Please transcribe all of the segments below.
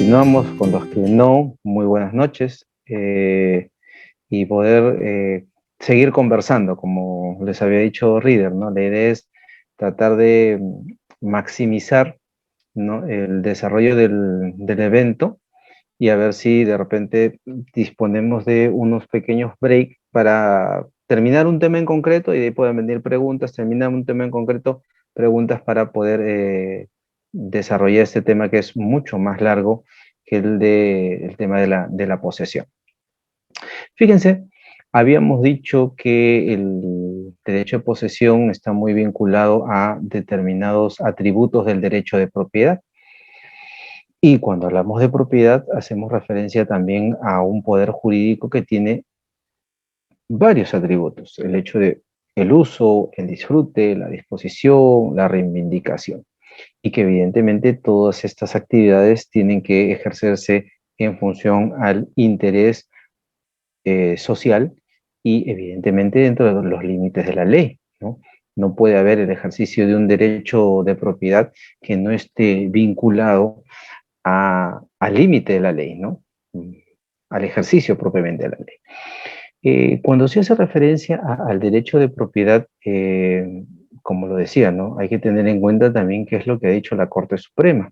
continuamos con los que no, muy buenas noches, y poder seguir conversando, como les había dicho Reader, ¿no? La idea es tratar de maximizar, ¿no?, el desarrollo del evento y a ver si de repente disponemos de unos pequeños breaks para terminar un tema en concreto y de ahí pueden venir preguntas, terminar un tema en concreto, preguntas para poder desarrollar este tema que es mucho más largo que el tema de la posesión. Fíjense, habíamos dicho que el derecho de posesión está muy vinculado a determinados atributos del derecho de propiedad. Y cuando hablamos de propiedad, hacemos referencia también a un poder jurídico que tiene varios atributos. El hecho de el uso, el disfrute, la disposición, la reivindicación. Y que evidentemente todas estas actividades tienen que ejercerse en función al interés social y evidentemente dentro de los límites de la ley, ¿no? No puede haber el ejercicio de un derecho de propiedad que no esté vinculado al límite de la ley, ¿no? Al ejercicio propiamente de la ley. Cuando se hace referencia al derecho de propiedad, como lo decía, ¿no? Hay que tener en cuenta también qué es lo que ha dicho la Corte Suprema.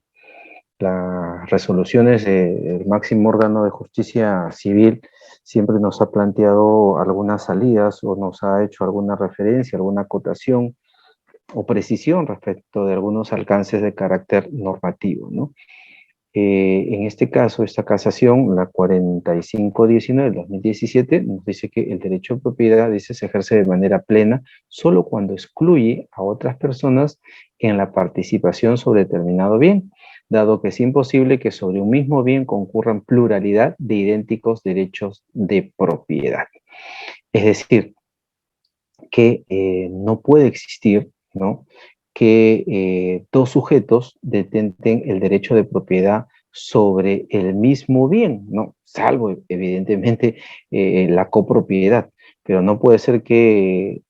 Las resoluciones del máximo órgano de justicia civil siempre nos ha planteado algunas salidas o nos ha hecho alguna referencia, alguna acotación o precisión respecto de algunos alcances de carácter normativo, ¿no? En este caso, esta casación, la 4519 del 2017, nos dice que el derecho de propiedad, dice, se ejerce de manera plena solo cuando excluye a otras personas en la participación sobre determinado bien, dado que es imposible que sobre un mismo bien concurran pluralidad de idénticos derechos de propiedad. Es decir, que no puede existir, ¿no?, que dos sujetos detenten el derecho de propiedad sobre el mismo bien, ¿no? Salvo, evidentemente, la copropiedad. Pero no puede ser que,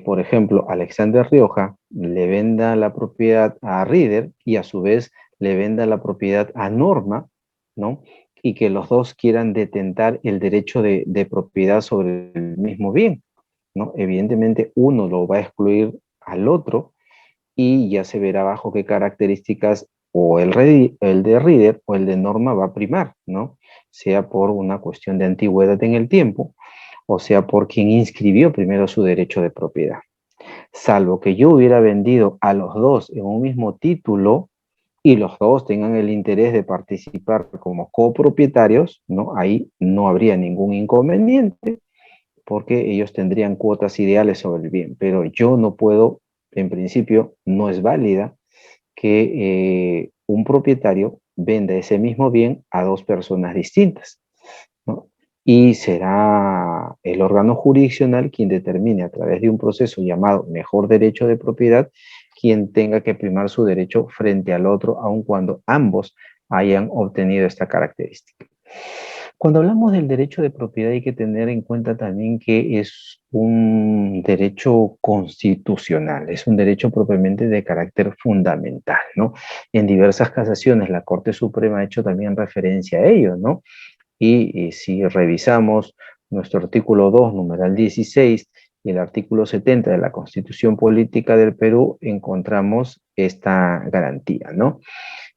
por ejemplo, Alexander Rioja le venda la propiedad a Reader y a su vez le venda la propiedad a Norma, ¿no? Y que los dos quieran detentar el derecho de propiedad sobre el mismo bien, ¿no? Evidentemente uno lo va a excluir al otro y ya se verá bajo qué características o el de Reader o el de Norma va a primar, ¿no? Sea por una cuestión de antigüedad en el tiempo o sea por quien inscribió primero su derecho de propiedad. Salvo que yo hubiera vendido a los dos en un mismo título y los dos tengan el interés de participar como copropietarios, ¿no? Ahí no habría ningún inconveniente porque ellos tendrían cuotas ideales sobre el bien, pero yo no puedo, en principio, no es válida que un propietario venda ese mismo bien a dos personas distintas, ¿no? Y será el órgano jurisdiccional quien determine a través de un proceso llamado mejor derecho de propiedad, quien tenga que primar su derecho frente al otro, aun cuando ambos hayan obtenido esta característica. Cuando hablamos del derecho de propiedad hay que tener en cuenta también que es un derecho constitucional, es un derecho propiamente de carácter fundamental, ¿no? En diversas casaciones la Corte Suprema ha hecho también referencia a ello, ¿no? Y si revisamos nuestro artículo 2, numeral 16, y el artículo 70 de la Constitución Política del Perú, encontramos esta garantía, ¿no?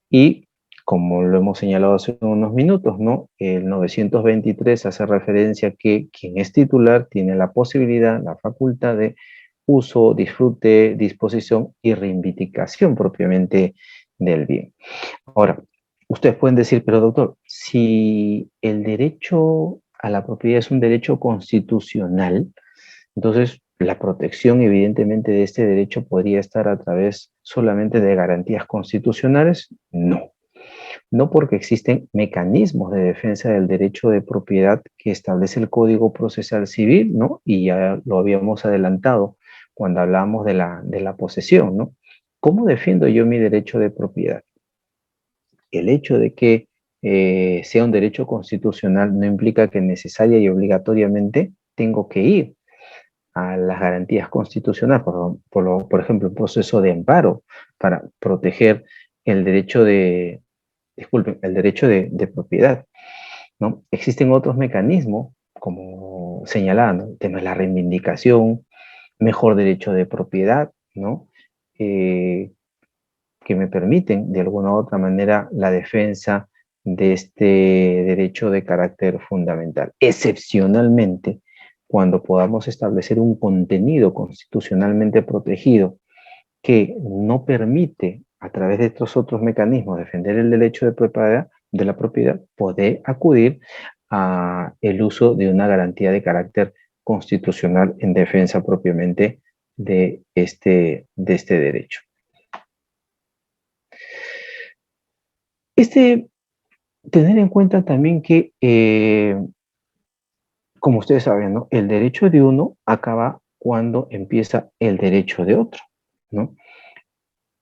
Y como lo hemos señalado hace unos minutos, ¿no?, el 923 hace referencia a que quien es titular tiene la posibilidad, la facultad de uso, disfrute, disposición y reivindicación propiamente del bien. Ahora, ustedes pueden decir, pero doctor, si el derecho a la propiedad es un derecho constitucional, entonces la protección evidentemente de este derecho podría estar a través solamente de garantías constitucionales. No. No, porque existen mecanismos de defensa del derecho de propiedad que establece el Código Procesal Civil, ¿no? Y ya lo habíamos adelantado cuando hablábamos de la posesión, ¿no? ¿Cómo defiendo yo mi derecho de propiedad? El hecho de que sea un derecho constitucional no implica que necesaria y obligatoriamente tengo que ir a las garantías constitucionales, por ejemplo, un proceso de amparo para proteger el derecho disculpen, el derecho de propiedad, ¿no? Existen otros mecanismos, como señalando el tema de la reivindicación, mejor derecho de propiedad, ¿no? Que me permiten de alguna u otra manera la defensa de este derecho de carácter fundamental. Excepcionalmente, cuando podamos establecer un contenido constitucionalmente protegido que no permite a través de estos otros mecanismos defender el derecho de la propiedad, poder acudir a el uso de una garantía de carácter constitucional en defensa propiamente de este derecho. Tener en cuenta también que, como ustedes saben, ¿no? El derecho de uno acaba cuando empieza el derecho de otro, ¿no?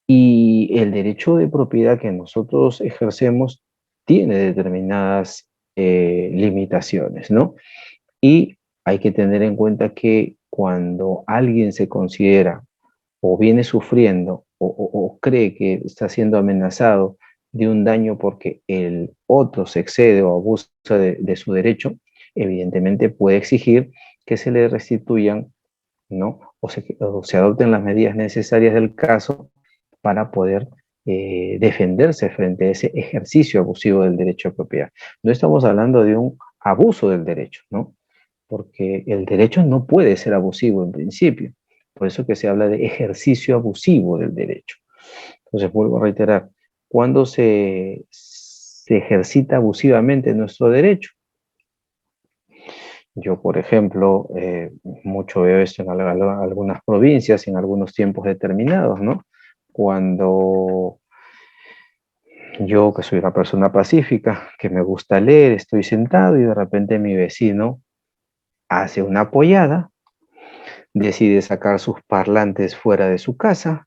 Y el derecho de propiedad que nosotros ejercemos tiene determinadas limitaciones, ¿no? Y hay que tener en cuenta que cuando alguien se considera o viene sufriendo o cree que está siendo amenazado de un daño porque el otro se excede o abusa de su derecho, evidentemente puede exigir que se le restituyan, ¿no? O se adopten las medidas necesarias del caso para poder defenderse frente a ese ejercicio abusivo del derecho de propiedad. No estamos hablando de un abuso del derecho, ¿no? Porque el derecho no puede ser abusivo en principio. Por eso que se habla de ejercicio abusivo del derecho. Entonces, vuelvo a reiterar, cuando se ejercita abusivamente nuestro derecho, yo, por ejemplo, mucho veo esto en algunas provincias, en algunos tiempos determinados, ¿no? Cuando yo, que soy una persona pacífica, que me gusta leer, estoy sentado y de repente mi vecino hace una apoyada, decide sacar sus parlantes fuera de su casa,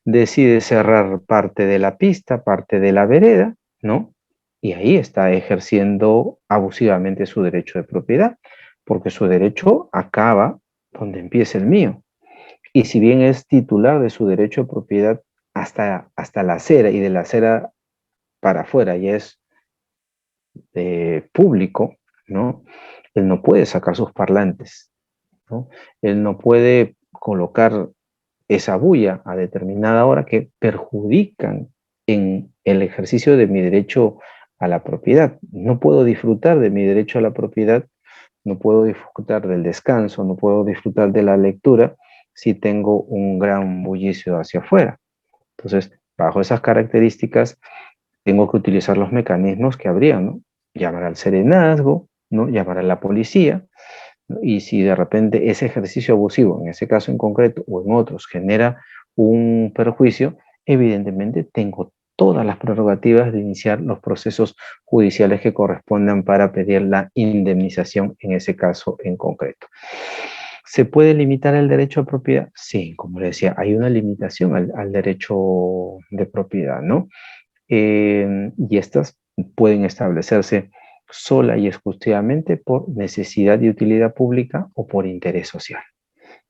decide cerrar parte de la pista, parte de la vereda, ¿no? Y ahí está ejerciendo abusivamente su derecho de propiedad, porque su derecho acaba donde empieza el mío. Y si bien es titular de su derecho de propiedad hasta la acera y de la acera para afuera ya es público, ¿no? Él no puede sacar sus parlantes, ¿no? Él no puede colocar esa bulla a determinada hora que perjudican en el ejercicio de mi derecho a la propiedad. No puedo disfrutar de mi derecho a la propiedad, no puedo disfrutar del descanso, no puedo disfrutar de la lectura si tengo un gran bullicio hacia afuera. Entonces, bajo esas características, tengo que utilizar los mecanismos que habrían, ¿no? Llamar al serenazgo, ¿no? Llamar a la policía, ¿no? Y si de repente ese ejercicio abusivo, en ese caso en concreto o en otros, genera un perjuicio, evidentemente tengo todas las prerrogativas de iniciar los procesos judiciales que correspondan para pedir la indemnización en ese caso en concreto. ¿Se puede limitar el derecho a propiedad? Sí, como le decía, hay una limitación al derecho de propiedad, ¿no? Y estas pueden establecerse sola y exclusivamente por necesidad y utilidad pública o por interés social,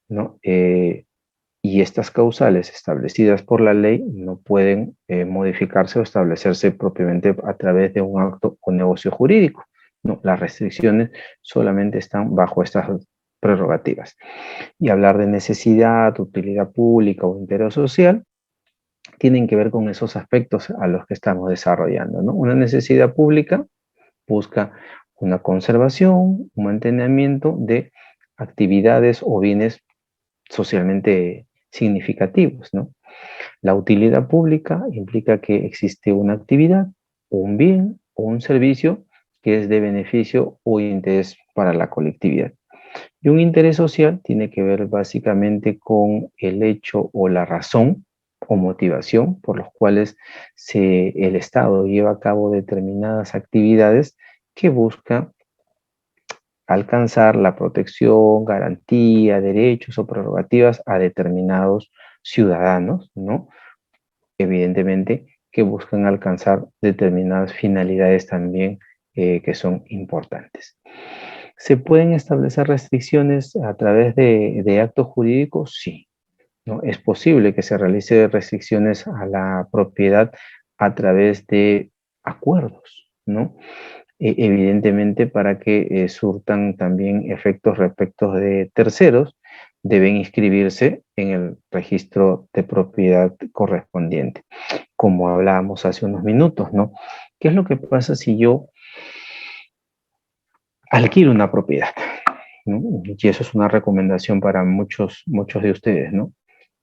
¿no? Y estas causales establecidas por la ley no pueden modificarse o establecerse propiamente a través de un acto o negocio jurídico. No, las restricciones solamente están bajo estas prerrogativas. Y hablar de necesidad, utilidad pública o interés social tienen que ver con esos aspectos a los que estamos desarrollando, ¿no? Una necesidad pública busca una conservación, un mantenimiento de actividades o bienes socialmente significativos, ¿no? La utilidad pública implica que existe una actividad, un bien o un servicio que es de beneficio o interés para la colectividad. Y un interés social tiene que ver básicamente con el hecho o la razón o motivación por los cuales el Estado lleva a cabo determinadas actividades que buscan alcanzar la protección, garantía, derechos o prerrogativas a determinados ciudadanos, ¿no? Evidentemente que buscan alcanzar determinadas finalidades también que son importantes. ¿Se pueden establecer restricciones a través de actos jurídicos? Sí, ¿no? Es posible que se realice restricciones a la propiedad a través de acuerdos, ¿no? Evidentemente, para que surtan también efectos respecto de terceros, deben inscribirse en el registro de propiedad correspondiente, como hablábamos hace unos minutos, ¿no? ¿Qué es lo que pasa si yo alquilo una propiedad? ¿No? Y eso es una recomendación para muchos de ustedes, ¿no?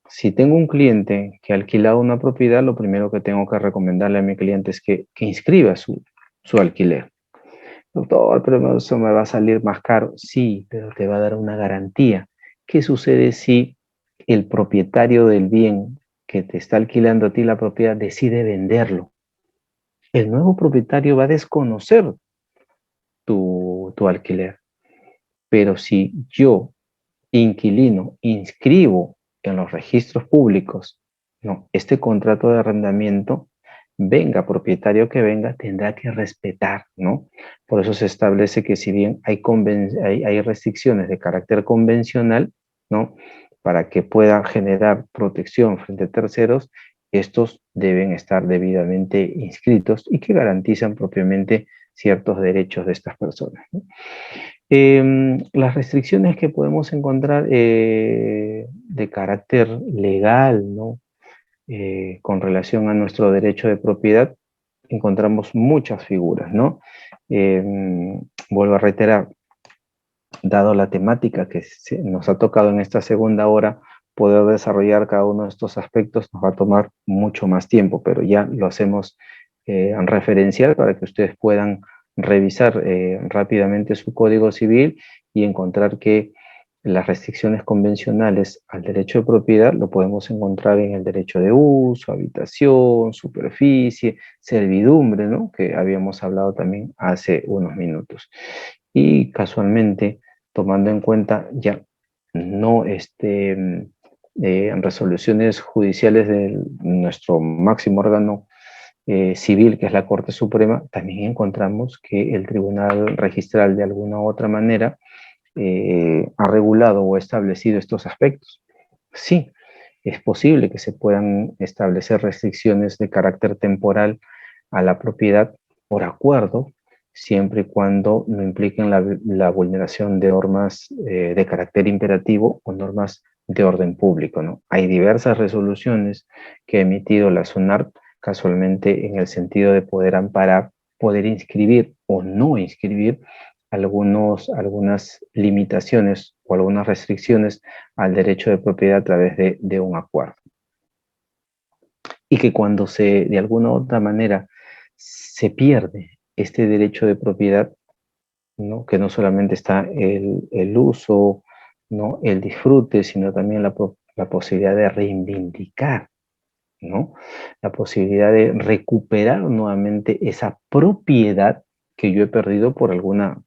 Si tengo un cliente que ha alquilado una propiedad, lo primero que tengo que recomendarle a mi cliente es que inscriba su alquiler. Doctor, pero eso me va a salir más caro. Sí, pero te va a dar una garantía. ¿Qué sucede si el propietario del bien que te está alquilando a ti la propiedad decide venderlo? El nuevo propietario va a desconocer tu alquiler. Pero si yo, inquilino, inscribo en los registros públicos, no, este contrato de arrendamiento, venga, propietario que venga, tendrá que respetar, ¿no? Por eso se establece que si bien hay restricciones de carácter convencional, ¿no? Para que pueda generar protección frente a terceros, estos deben estar debidamente inscritos y que garantizan propiamente ciertos derechos de estas personas, ¿no? Las restricciones que podemos encontrar de carácter legal, ¿no? Con relación a nuestro derecho de propiedad, encontramos muchas figuras, ¿no? Vuelvo a reiterar, dado la temática que nos ha tocado en esta segunda hora, poder desarrollar cada uno de estos aspectos nos va a tomar mucho más tiempo, pero ya lo hacemos en referencial para que ustedes puedan revisar rápidamente su código civil y encontrar que las restricciones convencionales al derecho de propiedad lo podemos encontrar en el derecho de uso, habitación, superficie, servidumbre, ¿no? Que habíamos hablado también hace unos minutos. Y casualmente, tomando en cuenta ya no resoluciones judiciales de nuestro máximo órgano civil, que es la Corte Suprema, también encontramos que el Tribunal Registral de alguna u otra manera ha regulado o establecido estos aspectos. Sí, es posible que se puedan establecer restricciones de carácter temporal a la propiedad por acuerdo, siempre y cuando no impliquen la vulneración de normas de carácter imperativo o normas de orden público, ¿no? Hay diversas resoluciones que ha emitido la SUNART casualmente en el sentido de poder amparar, poder inscribir o no inscribir algunas limitaciones o algunas restricciones al derecho de propiedad a través de un acuerdo. Y que cuando de alguna u otra manera se pierde este derecho de propiedad, ¿no? Que no solamente está el uso, ¿no? El disfrute, sino también la posibilidad de reivindicar, ¿no? La posibilidad de recuperar nuevamente esa propiedad que yo he perdido por alguna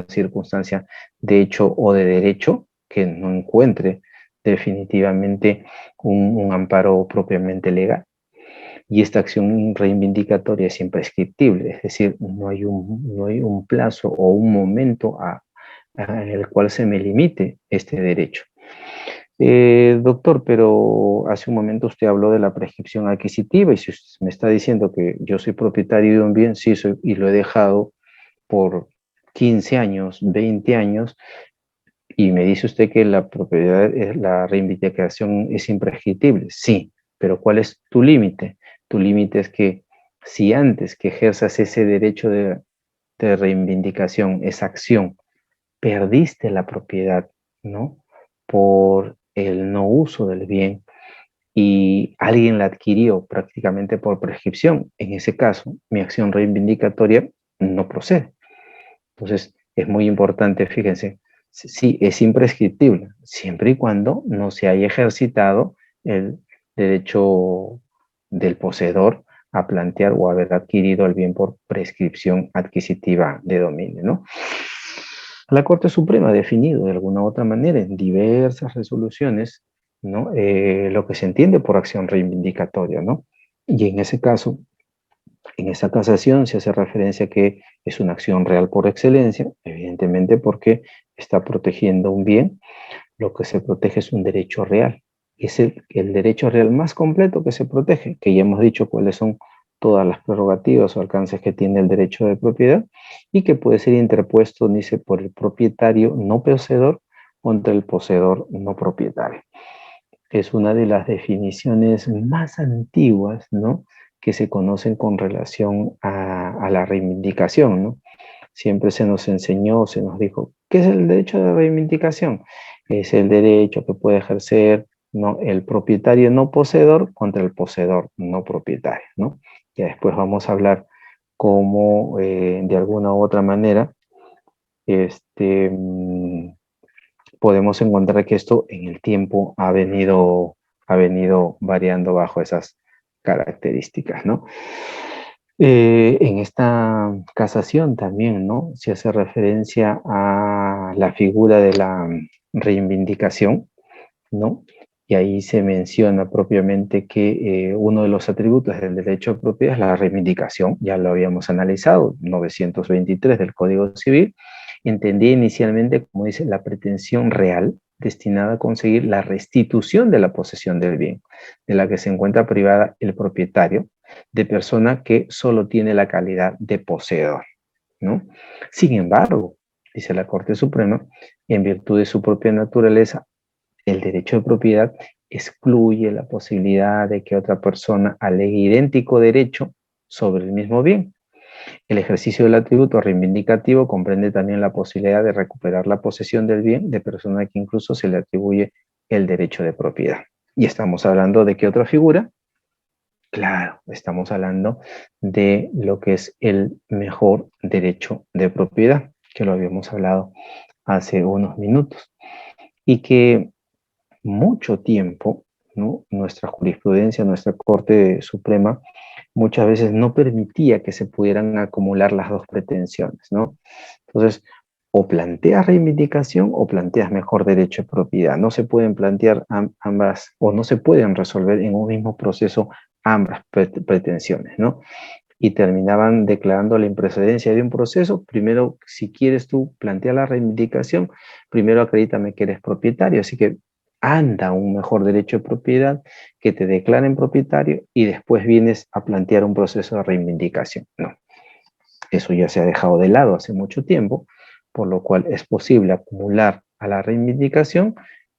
circunstancia de hecho o de derecho que no encuentre definitivamente un amparo propiamente legal. Y esta acción reivindicatoria es imprescriptible, es decir, no hay un plazo o un momento en el cual se me limite este derecho. Doctor, pero hace un momento usted habló de la prescripción adquisitiva y si usted me está diciendo que yo soy propietario de un bien, sí soy, y lo he dejado por 15 años, 20 años, y me dice usted que la propiedad, la reivindicación es imprescriptible. Sí, pero ¿cuál es tu límite? Tu límite es que si antes que ejerzas ese derecho de reivindicación, esa acción, perdiste la propiedad, ¿no? Por el no uso del bien y alguien la adquirió prácticamente por prescripción. En ese caso, mi acción reivindicatoria no procede. Entonces, es muy importante, fíjense, sí, es imprescriptible, siempre y cuando no se haya ejercitado el derecho del poseedor a plantear o haber adquirido el bien por prescripción adquisitiva de dominio, ¿no? La Corte Suprema ha definido de alguna u otra manera en diversas resoluciones, ¿no? Lo que se entiende por acción reivindicatoria, ¿no? Y en ese caso, en esa casación se hace referencia a que es una acción real por excelencia, evidentemente porque está protegiendo un bien, lo que se protege es un derecho real. Es el derecho real más completo que se protege, que ya hemos dicho cuáles son todas las prerrogativas o alcances que tiene el derecho de propiedad y que puede ser interpuesto, dice, por el propietario no poseedor contra el poseedor no propietario. Es una de las definiciones más antiguas, ¿no?, que se conocen con relación a la reivindicación, ¿no? Siempre se nos enseñó, se nos dijo, ¿qué es el derecho de reivindicación? Es el derecho que puede ejercer, ¿no?, el propietario no poseedor contra el poseedor no propietario, ¿no? Ya después vamos a hablar cómo, de alguna u otra manera, este, podemos encontrar que esto en el tiempo ha venido variando bajo esas características, ¿no? En esta casación también, ¿no?, se hace referencia a la figura de la reivindicación, ¿no? Y ahí se menciona propiamente que uno de los atributos del derecho de propiedad es la reivindicación. Ya lo habíamos analizado, 923 del Código Civil. Entendía inicialmente, como dice, la pretensión real destinada a conseguir la restitución de la posesión del bien, de la que se encuentra privada el propietario, de persona que solo tiene la calidad de poseedor, ¿no? Sin embargo, dice la Corte Suprema, en virtud de su propia naturaleza, el derecho de propiedad excluye la posibilidad de que otra persona alegue idéntico derecho sobre el mismo bien. El ejercicio del atributo reivindicativo comprende también la posibilidad de recuperar la posesión del bien de persona que incluso se le atribuye el derecho de propiedad. ¿Y estamos hablando de qué otra figura? Claro, estamos hablando de lo que es el mejor derecho de propiedad, que lo habíamos hablado hace unos minutos, y que mucho tiempo, ¿no?, nuestra jurisprudencia, nuestra Corte Suprema, muchas veces no permitía que se pudieran acumular las dos pretensiones, ¿no? Entonces, o planteas reivindicación o planteas mejor derecho de propiedad. No se pueden plantear ambas, o no se pueden resolver en un mismo proceso ambas pretensiones, ¿no? Y terminaban declarando la imprecedencia de un proceso. Primero, si quieres tú plantear la reivindicación, primero acredítame que eres propietario, así que anda un mejor derecho de propiedad, que te declaren propietario y después vienes a plantear un proceso de reivindicación. No, eso ya se ha dejado de lado hace mucho tiempo, por lo cual es posible acumular a la reivindicación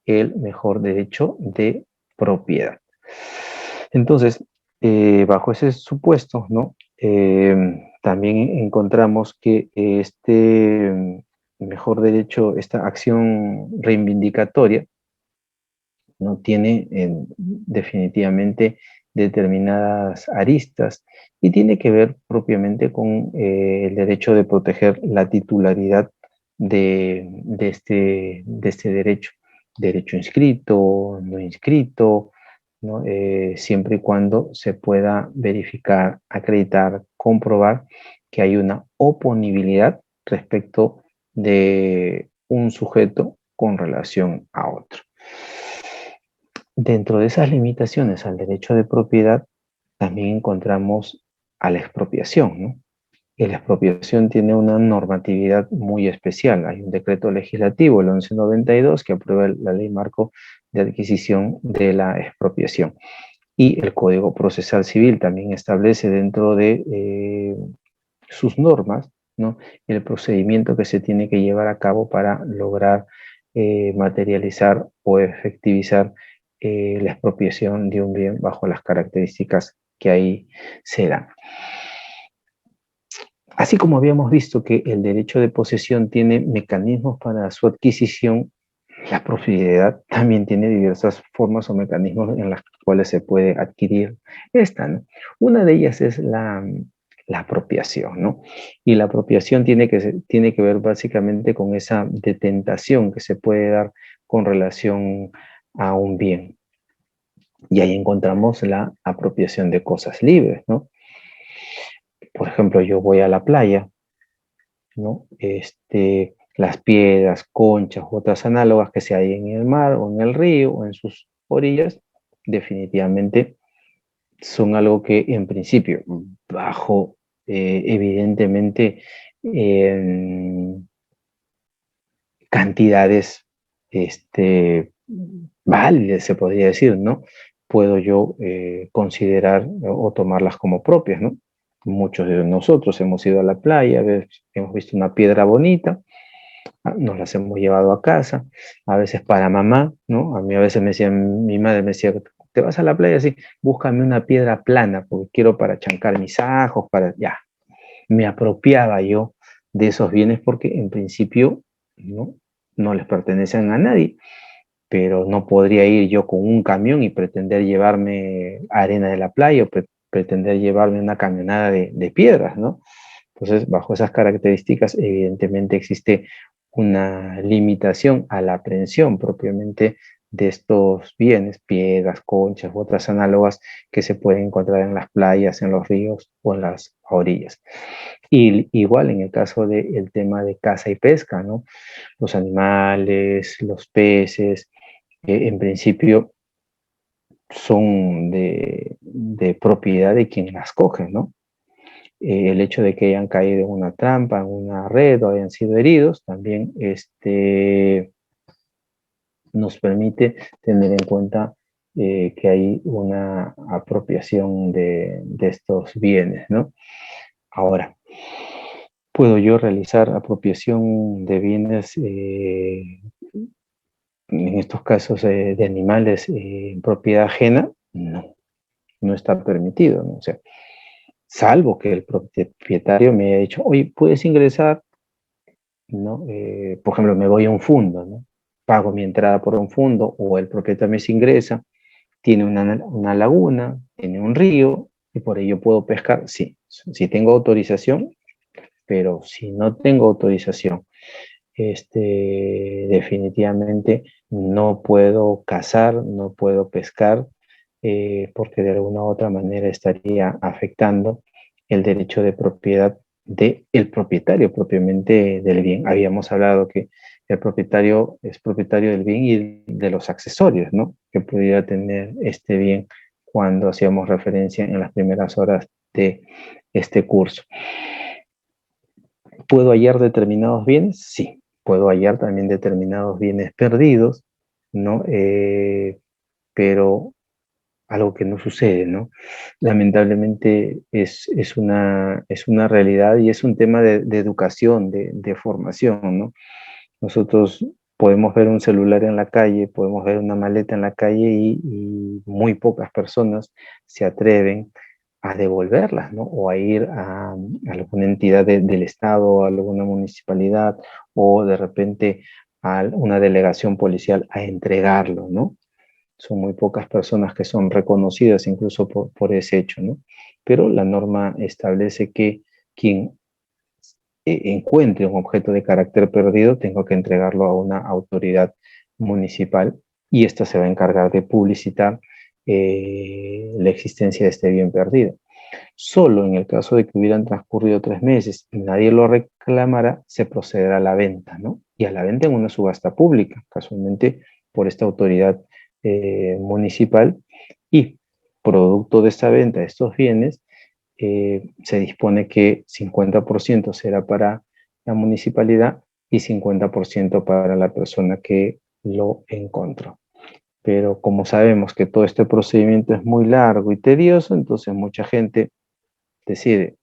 el mejor derecho de propiedad. Entonces, bajo ese supuesto, ¿no?, también encontramos que este mejor derecho, esta acción reivindicatoria, no tiene definitivamente determinadas aristas y tiene que ver propiamente con el derecho de proteger la titularidad de este derecho inscrito, no inscrito, ¿no? Siempre y cuando se pueda verificar, acreditar, comprobar que hay una oponibilidad respecto de un sujeto con relación a otro. Dentro de esas limitaciones al derecho de propiedad, también encontramos a la expropiación, ¿no? Y la expropiación tiene una normatividad muy especial. Hay un decreto legislativo, el 1192, que aprueba la ley marco de adquisición de la expropiación. Y el Código Procesal Civil también establece dentro de sus normas, ¿no?, el procedimiento que se tiene que llevar a cabo para lograr materializar o efectivizar la expropiación de un bien bajo las características que ahí se dan. Así como habíamos visto que el derecho de posesión tiene mecanismos para su adquisición, la propiedad también tiene diversas formas o mecanismos en las cuales se puede adquirir esta, ¿no? Una de ellas es la apropiación, ¿no? Y la apropiación tiene que ver básicamente con esa detentación que se puede dar con relación a un bien. Y ahí encontramos la apropiación de cosas libres, ¿no? Por ejemplo, yo voy a la playa, ¿no? Las piedras, conchas u otras análogas que se hay en el mar o en el río o en sus orillas, definitivamente son algo que en principio, bajo evidentemente cantidades válidas, se podría decir, ¿no? puedo yo considerar o tomarlas como propias, ¿no? Muchos de nosotros hemos ido a la playa, hemos visto una piedra bonita, nos las hemos llevado a casa, a veces para mamá, ¿no? A mí a veces me decía, mi madre me decía, te vas a la playa, sí, búscame una piedra plana, porque quiero para chancar mis ajos, para, ya, me apropiaba yo de esos bienes porque en principio no, no les pertenecen a nadie, pero no podría ir yo con un camión y pretender llevarme arena de la playa o pretender llevarme una camionada de piedras, ¿no? Entonces, bajo esas características, evidentemente existe una limitación a la aprehensión propiamente de estos bienes, piedras, conchas u otras análogas que se pueden encontrar en las playas, en los ríos o en las orillas. Y igual en el caso del tema de caza y pesca, ¿no? Los animales, los peces, en principio son de propiedad de quien las coge, ¿no? El hecho de que hayan caído en una trampa, en una red o hayan sido heridos, también nos permite tener en cuenta que hay una apropiación de estos bienes, ¿no? Ahora, ¿puedo yo realizar apropiación de bienes, en estos casos de animales en propiedad ajena? No, no está permitido, ¿no? O sea, salvo que el propietario me haya dicho, oye, puedes ingresar, ¿no? Por ejemplo, me voy a un fondo, ¿no? Pago mi entrada por un fondo o el propietario me ingresa, tiene una laguna, tiene un río y por ello puedo pescar. Sí, si tengo autorización, pero si no tengo autorización, definitivamente no puedo cazar, no puedo pescar, porque de alguna u otra manera estaría afectando el derecho de propiedad del propietario propiamente del bien. Habíamos hablado que el propietario es propietario del bien y de los accesorios, ¿no? Que pudiera tener este bien cuando hacíamos referencia en las primeras horas de este curso. ¿Puedo hallar determinados bienes? Sí, puedo hallar también determinados bienes perdidos, ¿no? Pero algo que no sucede, ¿no? Lamentablemente es una realidad y es un tema de educación, de formación, ¿no? Nosotros podemos ver un celular en la calle, podemos ver una maleta en la calle y muy pocas personas se atreven a devolverlas, ¿no? O a ir a alguna entidad del Estado, a alguna municipalidad o de repente a una delegación policial a entregarlo, ¿no? Son muy pocas personas que son reconocidas incluso por ese hecho, ¿no? Pero la norma establece que quien encuentre un objeto de carácter perdido, tengo que entregarlo a una autoridad municipal y esta se va a encargar de publicitar la existencia de este bien perdido. Solo en el caso de que hubieran transcurrido 3 meses y nadie lo reclamara, se procederá a la venta, ¿no? Y a la venta en una subasta pública, casualmente por esta autoridad municipal, y producto de esta venta de estos bienes, se dispone que 50% será para la municipalidad y 50% para la persona que lo encontró. Pero como sabemos que todo este procedimiento es muy largo y tedioso, entonces mucha gente decide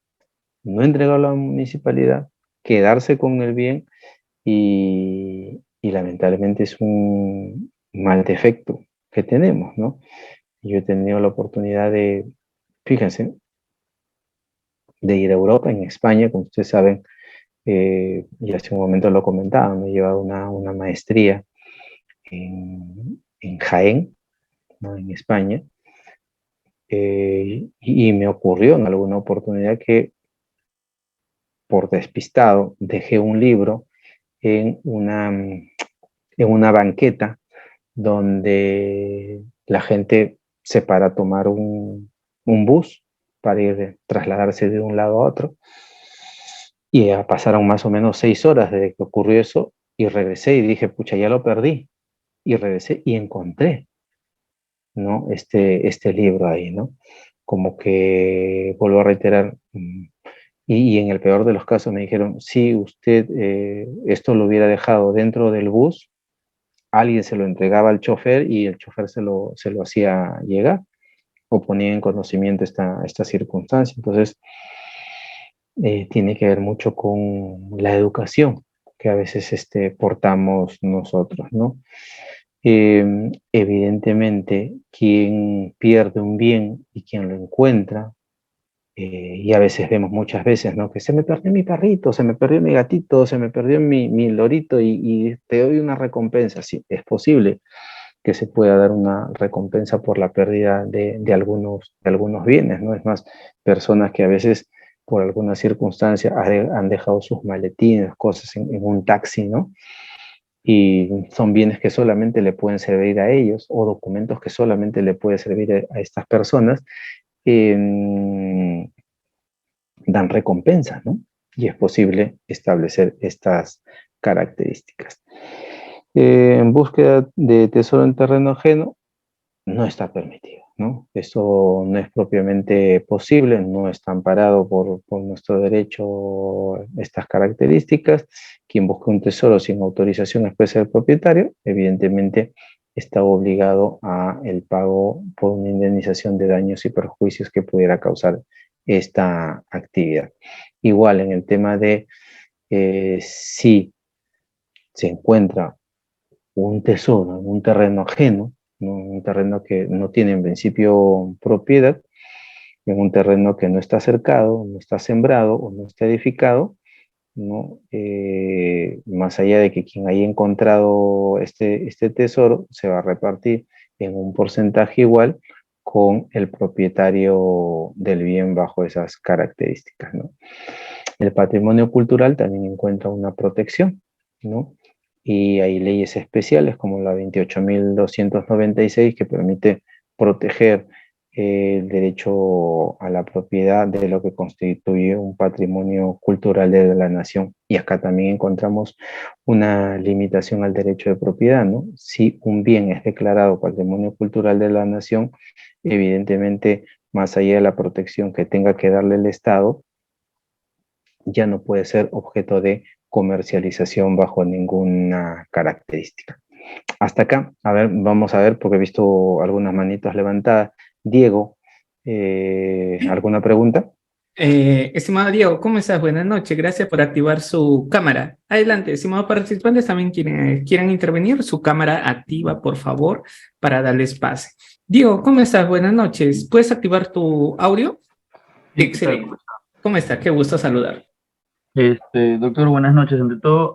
no entregarlo a la municipalidad, quedarse con el bien y lamentablemente es un mal defecto que tenemos, ¿no? Yo he tenido la oportunidad fíjense, de ir a Europa, en España, como ustedes saben, y hace un momento lo comentaba, me he llevado una maestría en Jaén, ¿no? En España, y me ocurrió en alguna oportunidad que por despistado dejé un libro en una banqueta donde la gente se para a tomar un bus para ir trasladarse de un lado a otro. Y pasaron más o menos 6 horas desde que ocurrió eso y regresé y dije, pucha, ya lo perdí. Y regresé y encontré, ¿no? Este libro ahí, ¿no? Como que, vuelvo a reiterar, y en el peor de los casos me dijeron, si usted esto lo hubiera dejado dentro del bus, alguien se lo entregaba al chofer y el chofer se lo hacía llegar o ponía en conocimiento esta circunstancia. Entonces, tiene que ver mucho con la educación que a veces portamos nosotros, ¿no? Evidentemente, quien pierde un bien y quien lo encuentra, y a veces vemos muchas veces, ¿no? Que se me perdió mi perrito, se me perdió mi gatito, se me perdió mi lorito y te doy una recompensa. Sí, es posible que se pueda dar una recompensa por la pérdida de algunos bienes, ¿no? Es más, personas que a veces por alguna circunstancia han dejado sus maletines, cosas en un taxi, ¿no? Y son bienes que solamente le pueden servir a ellos o documentos que solamente le pueden servir a estas personas, eh, dan recompensas, ¿no? Y es posible establecer estas características. En búsqueda de tesoro en terreno ajeno, no está permitido, ¿no? Eso no es propiamente posible, no está amparado por nuestro derecho estas características. Quien busca un tesoro sin autorización expresa del propietario, evidentemente está obligado a el pago por una indemnización de daños y perjuicios que pudiera causar esta actividad. Igual en el tema de si se encuentra un tesoro en un terreno ajeno, ¿no? Un terreno que no tiene en principio propiedad, en un terreno que no está cercado, no está sembrado o no está edificado, ¿no? Más allá de que quien haya encontrado este tesoro se va a repartir en un porcentaje igual con el propietario del bien bajo esas características, ¿no? El patrimonio cultural también encuentra una protección, ¿no? Y hay leyes especiales como la 28.296 que permite proteger el derecho a la propiedad de lo que constituye un patrimonio cultural de la nación. Y acá también encontramos una limitación al derecho de propiedad, ¿no? Si un bien es declarado patrimonio cultural de la nación, evidentemente, más allá de la protección que tenga que darle el Estado, ya no puede ser objeto de comercialización bajo ninguna característica. Hasta acá, a ver, vamos a ver, porque he visto algunas manitas levantadas. Diego, ¿alguna pregunta? Estimado Diego, ¿cómo estás? Buenas noches. Gracias por activar su cámara. Adelante, estimados participantes, también quienes quieran intervenir, su cámara activa, por favor, para darles pase. Diego, ¿cómo estás? Buenas noches. ¿Puedes activar tu audio? Sí, ¿qué tal? Excelente. ¿Cómo está? Qué gusto saludar. Doctor, buenas noches. Ante todo,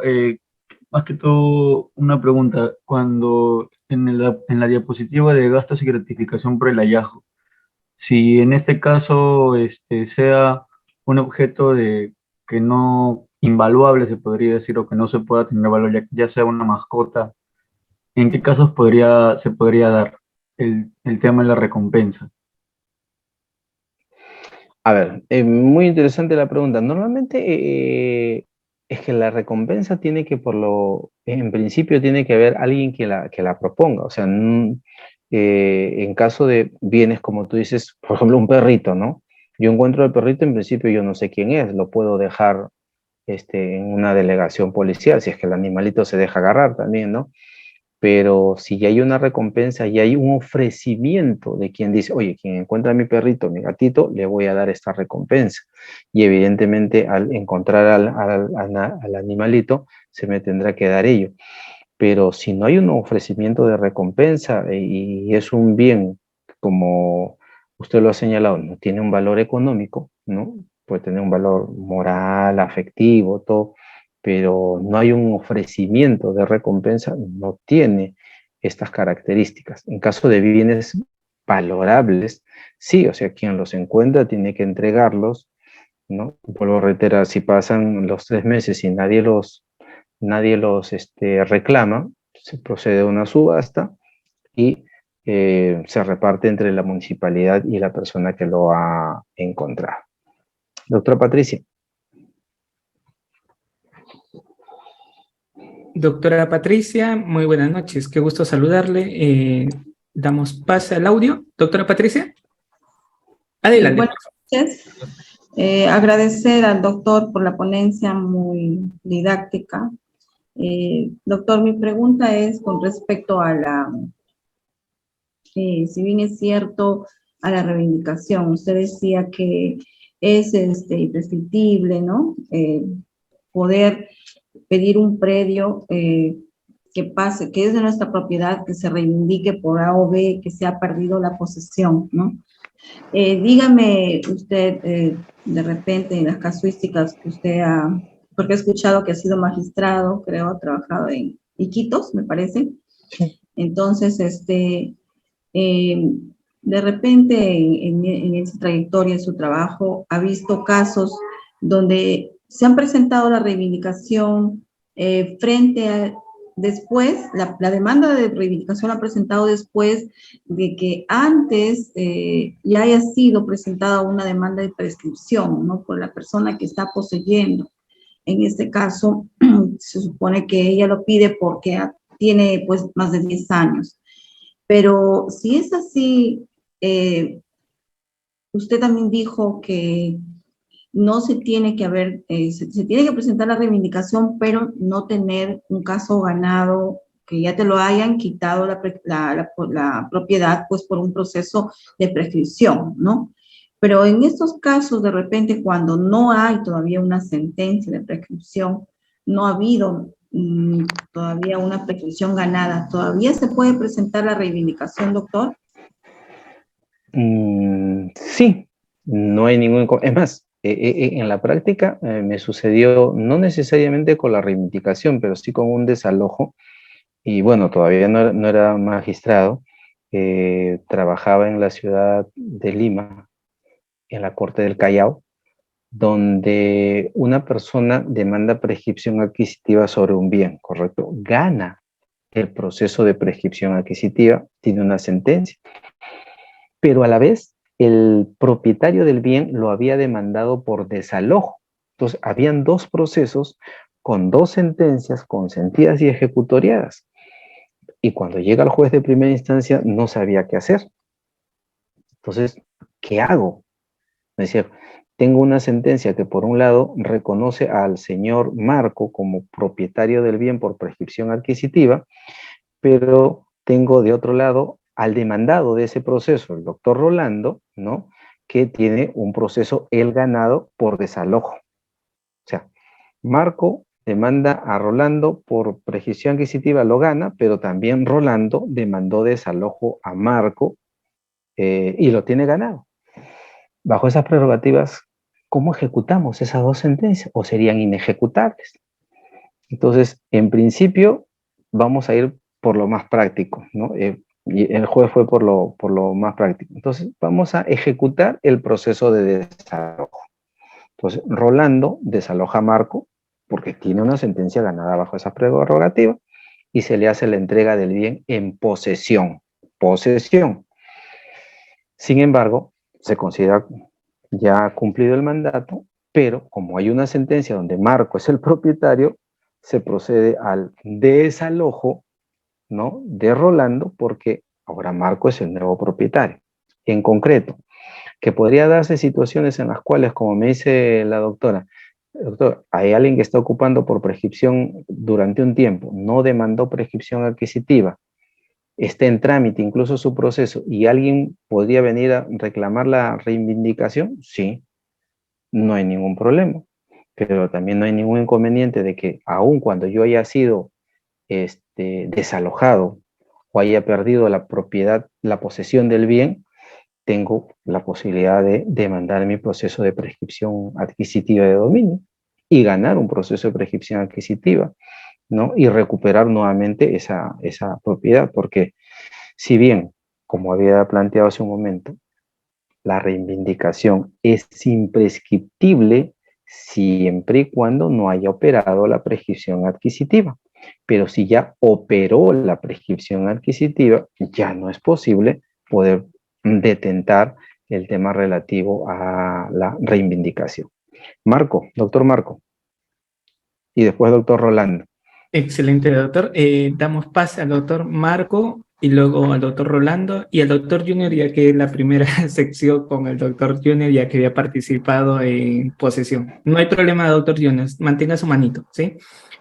más que todo, una pregunta. Cuando en la diapositiva de gastos y gratificación por el hallazgo, si en este caso sea un objeto de que no invaluable, se podría decir, o que no se pueda tener valor, ya sea una mascota, ¿en qué casos se podría dar el tema de la recompensa? A ver, muy interesante la pregunta. Normalmente es que la recompensa tiene que, en principio tiene que haber alguien que la proponga. O sea, en caso de bienes como tú dices, por ejemplo, un perrito, ¿no? Yo encuentro el perrito, en principio yo no sé quién es, lo puedo dejar en una delegación policial, si es que el animalito se deja agarrar también, ¿no? Pero si ya hay una recompensa y hay un ofrecimiento de quien dice, oye, quien encuentra a mi perrito, mi gatito, le voy a dar esta recompensa. Y evidentemente al encontrar al animalito, se me tendrá que dar ello. Pero si no hay un ofrecimiento de recompensa y es un bien, como usted lo ha señalado, no tiene un valor económico, ¿no? Puede tener un valor moral, afectivo, todo, pero no hay un ofrecimiento de recompensa, no tiene estas características. En caso de bienes valorables, sí, o sea, quien los encuentra tiene que entregarlos, ¿no? Vuelvo a reiterar, si pasan los 3 meses y nadie los reclama, se procede a una subasta y se reparte entre la municipalidad y la persona que lo ha encontrado. Doctora Patricia. Doctora Patricia, muy buenas noches. Qué gusto saludarle. Damos pase al audio. Doctora Patricia, adelante. Buenas noches. Agradecer al doctor por la ponencia muy didáctica. Doctor, mi pregunta es con respecto a si bien es cierto, a la reivindicación. Usted decía que es imprescriptible, ¿no? Poder pedir un predio que pase, que es de nuestra propiedad, que se reivindique por A o B, que se ha perdido la posesión, ¿no? Dígame usted, de repente, en las casuísticas que usted ha, porque he escuchado que ha sido magistrado, creo, ha trabajado en Iquitos, me parece. Sí. Entonces, de repente, en esa trayectoria, en su trabajo, ha visto casos donde se han presentado la reivindicación frente a, después, la demanda de reivindicación la ha presentado después de que antes ya haya sido presentada una demanda de prescripción, ¿no? Por la persona que está poseyendo. En este caso, se supone que ella lo pide porque tiene pues más de 10 años. Pero si es así, usted también dijo que no se tiene que haber, se tiene que presentar la reivindicación, pero no tener un caso ganado, que ya te lo hayan quitado la propiedad, pues por un proceso de prescripción, ¿no? Pero en estos casos, de repente, cuando no hay todavía una sentencia de prescripción, no ha habido todavía una prescripción ganada, ¿todavía se puede presentar la reivindicación, doctor? Sí, no hay ningún... Es más, en la práctica me sucedió no necesariamente con la reivindicación, pero sí con un desalojo. Y bueno, todavía no era magistrado. Trabajaba en la ciudad de Lima, en la Corte del Callao, donde una persona demanda prescripción adquisitiva sobre un bien, ¿correcto? Gana el proceso de prescripción adquisitiva, tiene una sentencia, pero a la vez el propietario del bien lo había demandado por desalojo. Entonces, habían dos procesos con dos sentencias consentidas y ejecutoriadas. Y cuando llega el juez de primera instancia, no sabía qué hacer. Entonces, ¿qué hago? Es decir, tengo una sentencia que por un lado reconoce al señor Marco como propietario del bien por prescripción adquisitiva, pero tengo de otro lado al demandado de ese proceso, el doctor Rolando, ¿no? Que tiene un proceso él ganado por desalojo. O sea, Marco demanda a Rolando por prescripción adquisitiva, lo gana, pero también Rolando demandó desalojo a Marco y lo tiene ganado. Bajo esas prerrogativas, ¿cómo ejecutamos esas dos sentencias? ¿O serían inejecutables? Entonces, en principio, vamos a ir por lo más práctico, ¿no? Y el juez fue por lo más práctico. Entonces, vamos a ejecutar el proceso de desalojo. Entonces, Rolando desaloja a Marco porque tiene una sentencia ganada bajo esa prerrogativa y se le hace la entrega del bien en posesión. Posesión. Sin embargo, se considera ya cumplido el mandato, pero como hay una sentencia donde Marco es el propietario, se procede al desalojo, ¿no? De Rolando, porque ahora Marco es el nuevo propietario. En concreto, que podría darse situaciones en las cuales, como me dice la doctora, doctor, hay alguien que está ocupando por prescripción durante un tiempo, no demandó prescripción adquisitiva, está en trámite incluso su proceso, y alguien podría venir a reclamar la reivindicación, sí, no hay ningún problema, pero también no hay ningún inconveniente de que aun cuando yo haya sido desalojado o haya perdido la propiedad, la posesión del bien, tengo la posibilidad de demandar mi proceso de prescripción adquisitiva de dominio y ganar un proceso de prescripción adquisitiva, ¿no? Y recuperar nuevamente esa propiedad, porque si bien, como había planteado hace un momento, la reivindicación es imprescriptible siempre y cuando no haya operado la prescripción adquisitiva. Pero si ya operó la prescripción adquisitiva, ya no es posible poder detentar el tema relativo a la reivindicación. Marco, doctor Marco, y después doctor Rolando. Excelente, doctor. Damos pase al doctor Marco y luego al doctor Rolando y al doctor Junior, ya que es la primera sección con el doctor Junior, ya que había participado en posesión. No hay problema, doctor Junior, mantenga su manito, ¿sí?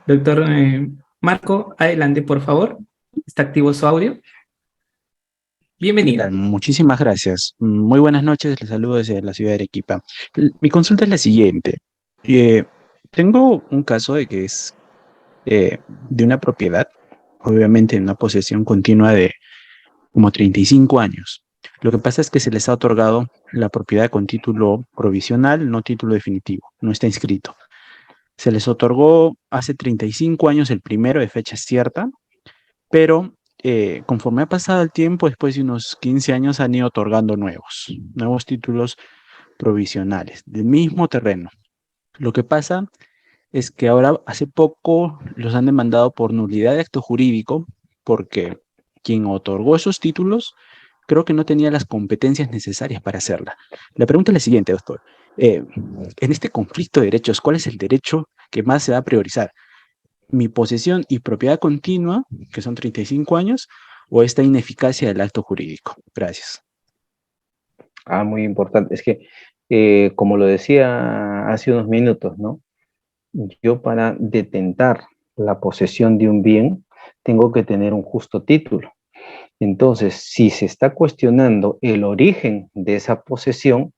Doctor Marco, adelante, por favor. ¿Está activo su audio? Bienvenido. Muchísimas gracias. Muy buenas noches, les saludo desde la ciudad de Arequipa. Mi consulta es la siguiente. Tengo un caso de que es de una propiedad, obviamente en una posesión continua de como 35 años. Lo que pasa es que se les ha otorgado la propiedad con título provisional, no título definitivo, no está inscrito. Se les otorgó hace 35 años el primero de fecha cierta, pero conforme ha pasado el tiempo, después de unos 15 años han ido otorgando nuevos títulos provisionales del mismo terreno. Lo que pasa es que ahora hace poco los han demandado por nulidad de acto jurídico porque quien otorgó esos títulos creo que no tenía las competencias necesarias para hacerla. La pregunta es la siguiente, doctor. En este conflicto de derechos, ¿cuál es el derecho que más se va a priorizar? ¿Mi posesión y propiedad continua, que son 35 años, o esta ineficacia del acto jurídico? Gracias. Muy importante. Es que, como lo decía hace unos minutos, ¿no? Yo para detentar la posesión de un bien tengo que tener un justo título. Entonces, si se está cuestionando el origen de esa posesión,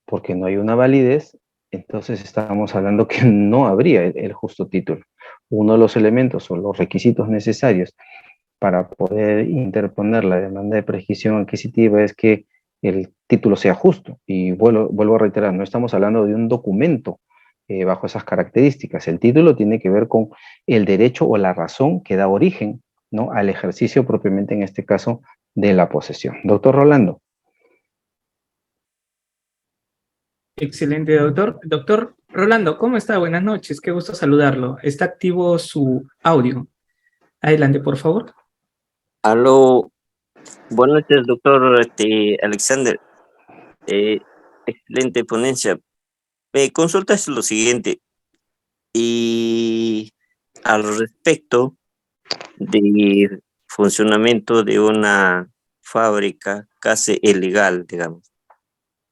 porque no hay una validez, entonces estamos hablando que no habría el justo título. Uno de los elementos o los requisitos necesarios para poder interponer la demanda de prescripción adquisitiva es que el título sea justo. Y vuelvo a reiterar, no estamos hablando de un documento bajo esas características. El título tiene que ver con el derecho o la razón que da origen, ¿no?, al ejercicio propiamente, en este caso, de la posesión. Doctor Rolando. Excelente, doctor. Doctor Rolando, ¿cómo está? Buenas noches, qué gusto saludarlo. ¿Está activo su audio? Adelante, por favor. Aló, buenas noches, doctor Alexander. Excelente ponencia. Me consultas lo siguiente, y al respecto del funcionamiento de una fábrica casi ilegal, digamos,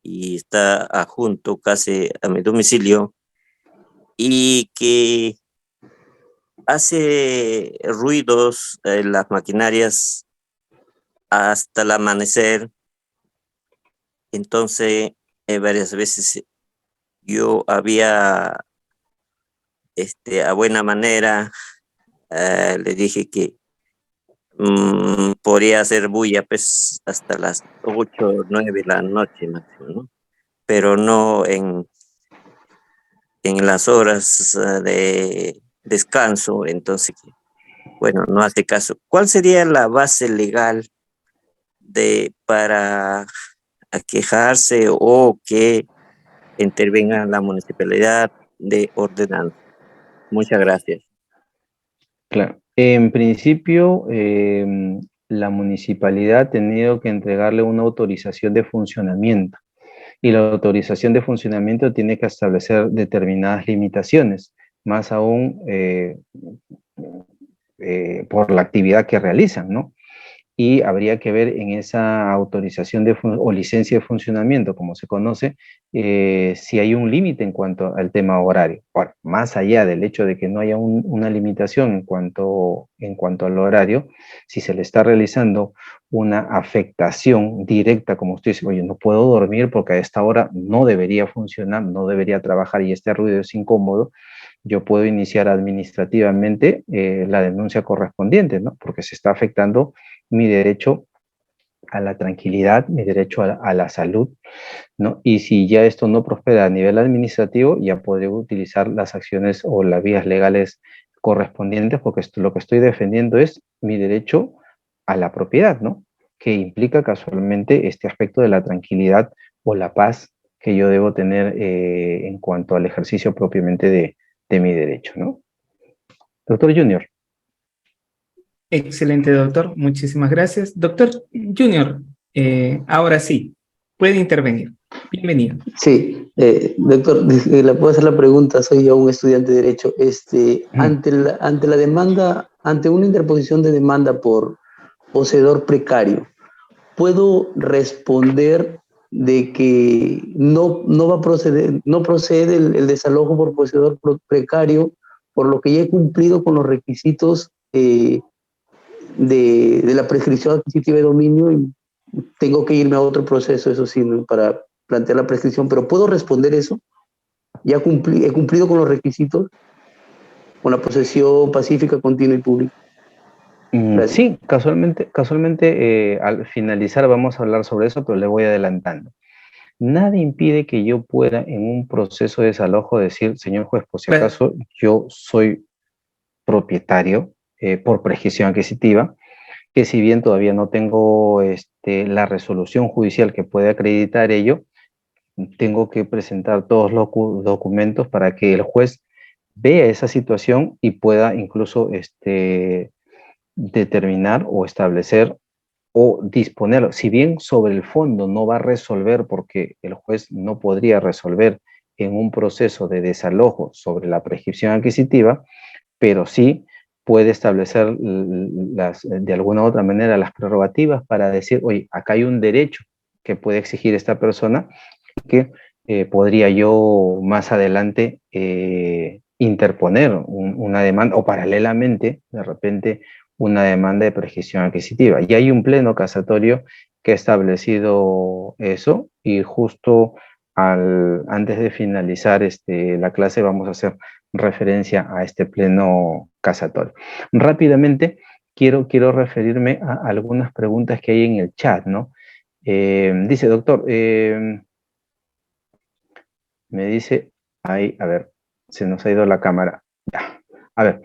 y está adjunto casi a mi domicilio, y que hace ruidos las maquinarias hasta el amanecer. Entonces, varias veces yo había, a buena manera, le dije que podría hacer bulla pues hasta las 8 o 9 de la noche máximo, ¿no? Pero no en las horas de descanso. Entonces, bueno, no hace caso. ¿Cuál sería la base legal para quejarse o que intervenga la municipalidad de ordenanza? Muchas gracias. Claro. En principio, la municipalidad ha tenido que entregarle una autorización de funcionamiento, y la autorización de funcionamiento tiene que establecer determinadas limitaciones, más aún por la actividad que realizan, ¿no? Y habría que ver en esa autorización o licencia de funcionamiento, como se conoce, si hay un límite en cuanto al tema horario. Ahora, más allá del hecho de que no haya una limitación en cuanto al horario, si se le está realizando una afectación directa, como usted dice, oye, no puedo dormir porque a esta hora no debería funcionar, no debería trabajar y este ruido es incómodo, yo puedo iniciar administrativamente la denuncia correspondiente, ¿no? Porque se está afectando mi derecho a la tranquilidad, mi derecho a la salud, ¿no? Y si ya esto no prospera a nivel administrativo, ya podría utilizar las acciones o las vías legales correspondientes, porque lo que estoy defendiendo es mi derecho a la propiedad, ¿no? Que implica casualmente este aspecto de la tranquilidad o la paz que yo debo tener en cuanto al ejercicio propiamente de mi derecho, ¿no? Doctor Junior. Excelente, doctor. Muchísimas gracias. Doctor Junior, ahora sí, puede intervenir. Bienvenido. Sí, doctor, le puedo hacer la pregunta, soy yo un estudiante de Derecho. Ante la demanda, ante una interposición de demanda por poseedor precario, ¿puedo responder de que no va a proceder, no procede el desalojo por poseedor precario, por lo que ya he cumplido con los requisitos de la prescripción adquisitiva de dominio y tengo que irme a otro proceso, eso sí, ¿no? Para plantear la prescripción, pero ¿puedo responder eso? ¿Ya he cumplido con los requisitos? Con la posesión pacífica, continua y pública. Gracias. Sí, casualmente al finalizar vamos a hablar sobre eso, pero le voy adelantando. Nada impide que yo pueda en un proceso de desalojo decir, señor juez, por si Bueno, acaso yo soy propietario por prescripción adquisitiva, que si bien todavía no tengo la resolución judicial que puede acreditar ello, tengo que presentar todos los documentos para que el juez vea esa situación y pueda incluso determinar o establecer o disponer, si bien sobre el fondo no va a resolver porque el juez no podría resolver en un proceso de desalojo sobre la prescripción adquisitiva, pero sí puede establecer de alguna u otra manera las prerrogativas para decir, oye, acá hay un derecho que puede exigir esta persona que podría yo más adelante interponer una demanda o paralelamente, de repente, una demanda de prescripción adquisitiva. Y hay un pleno casatorio que ha establecido eso y justo antes de finalizar la clase vamos a hacer referencia a este pleno casatorio. Rápidamente, quiero referirme a algunas preguntas que hay en el chat, ¿no? Dice, doctor, me dice, ahí, a ver, se nos ha ido la cámara. Ya. A ver,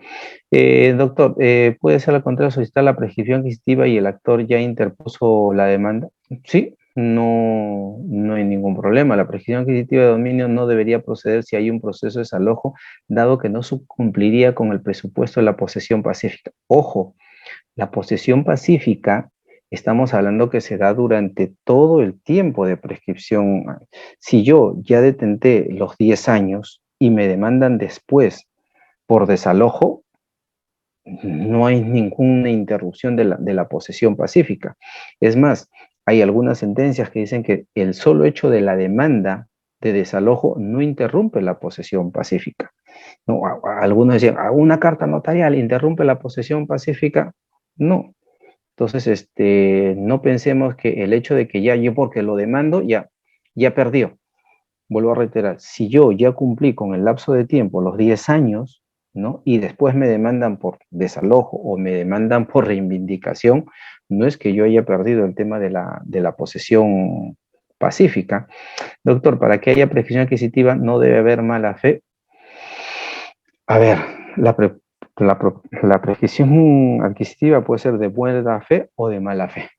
doctor, ¿puede ser al contrario solicitar la prescripción adquisitiva y el actor ya interpuso la demanda? Sí, no hay ningún problema. La prescripción adquisitiva de dominio no debería proceder si hay un proceso de desalojo, dado que no cumpliría con el presupuesto de la posesión pacífica. Ojo, la posesión pacífica, estamos hablando que se da durante todo el tiempo de prescripción. Si yo ya detenté los 10 años y me demandan después por desalojo, no hay ninguna interrupción de la posesión pacífica. Es más, hay algunas sentencias que dicen que el solo hecho de la demanda de desalojo no interrumpe la posesión pacífica. No, algunos decían, una carta notarial interrumpe la posesión pacífica. No. Entonces, no pensemos que el hecho de que ya yo porque lo demando, ya perdió. Vuelvo a reiterar, si yo ya cumplí con el lapso de tiempo, los 10 años, ¿no? Y después me demandan por desalojo o me demandan por reivindicación, no es que yo haya perdido el tema de la posesión pacífica. Doctor, para que haya prescripción adquisitiva no debe haber mala fe. A ver, la prescripción adquisitiva puede ser de buena fe o de mala fe.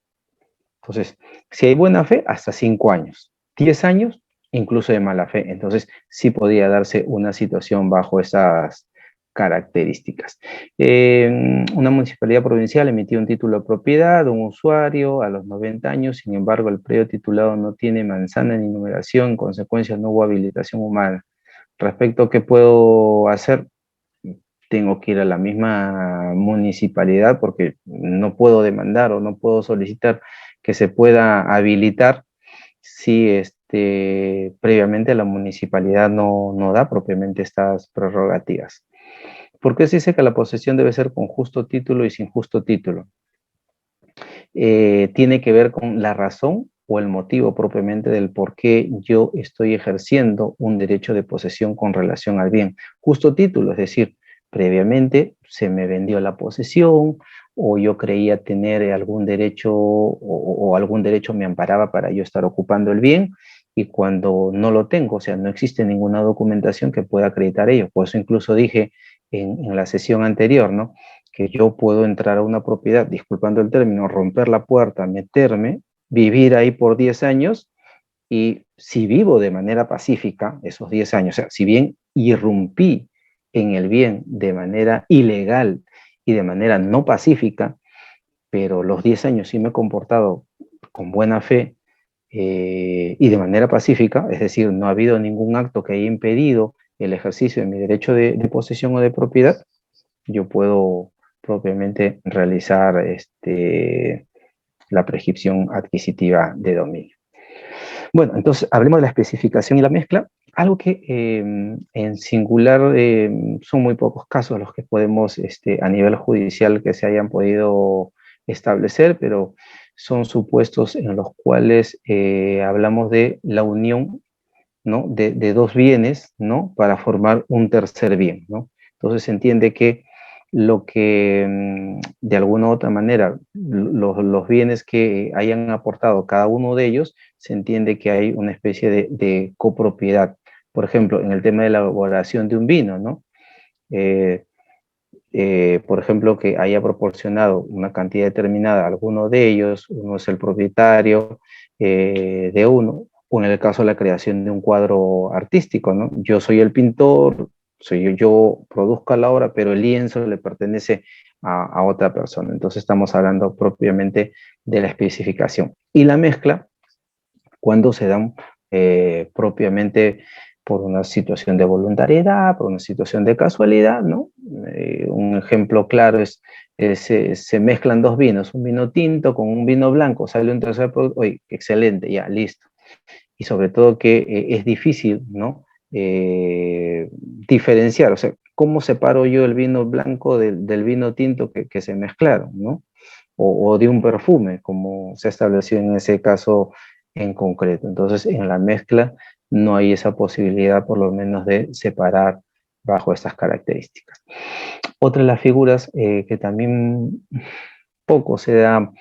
Entonces, si hay buena fe, hasta 5 años. 10 años, incluso de mala fe. Entonces, sí podría darse una situación bajo esas características. Una municipalidad provincial emitió un título de propiedad de un usuario a los 90 años, sin embargo, el predio titulado no tiene manzana ni numeración, en consecuencia no hubo habilitación humana. Respecto a qué puedo hacer, tengo que ir a la misma municipalidad porque no puedo demandar o no puedo solicitar que se pueda habilitar si previamente la municipalidad no da propiamente estas prerrogativas. ¿Por qué se dice que la posesión debe ser con justo título y sin justo título? Tiene que ver con la razón o el motivo propiamente del por qué yo estoy ejerciendo un derecho de posesión con relación al bien. Justo título, es decir, previamente se me vendió la posesión o yo creía tener algún derecho o algún derecho me amparaba para yo estar ocupando el bien y cuando no lo tengo, o sea, no existe ninguna documentación que pueda acreditar ello. Por eso incluso dije en la sesión anterior, ¿no? Que yo puedo entrar a una propiedad, disculpando el término, romper la puerta, meterme, vivir ahí por 10 años y si vivo de manera pacífica esos 10 años, o sea, si bien irrumpí en el bien de manera ilegal y de manera no pacífica, pero los 10 años sí me he comportado con buena fe y de manera pacífica, es decir, no ha habido ningún acto que haya impedido el ejercicio de mi derecho de posesión o de propiedad, yo puedo propiamente realizar la prescripción adquisitiva de dominio. Bueno, entonces hablemos de la especificación y la mezcla. Algo que en singular son muy pocos casos los que podemos a nivel judicial que se hayan podido establecer, pero son supuestos en los cuales hablamos de la unión, ¿no? de dos bienes, ¿no? Para formar un tercer bien, ¿no? Entonces se entiende que lo que de alguna u otra manera los bienes que hayan aportado cada uno de ellos, se entiende que hay una especie de copropiedad. Por ejemplo, en el tema de la elaboración de un vino, ¿no? Eh, por ejemplo, que haya proporcionado una cantidad determinada a alguno de ellos, uno es el propietario de uno, o en el caso de la creación de un cuadro artístico, ¿no? Yo soy el pintor, yo produzco la obra, pero el lienzo le pertenece a otra persona. Entonces estamos hablando propiamente de la especificación. Y la mezcla, cuando se dan propiamente por una situación de voluntariedad, por una situación de casualidad, ¿no? Un ejemplo claro es, se mezclan dos vinos, un vino tinto con un vino blanco, sale un tercer producto, oye, excelente, ya, listo. Y sobre todo que es difícil, ¿no? Diferenciar, o sea, ¿cómo separo yo el vino blanco del vino tinto que se mezclaron, ¿no? O de un perfume, como se estableció en ese caso en concreto. Entonces, en la mezcla no hay esa posibilidad, por lo menos, de separar bajo estas características. Otra de las figuras que también poco se da,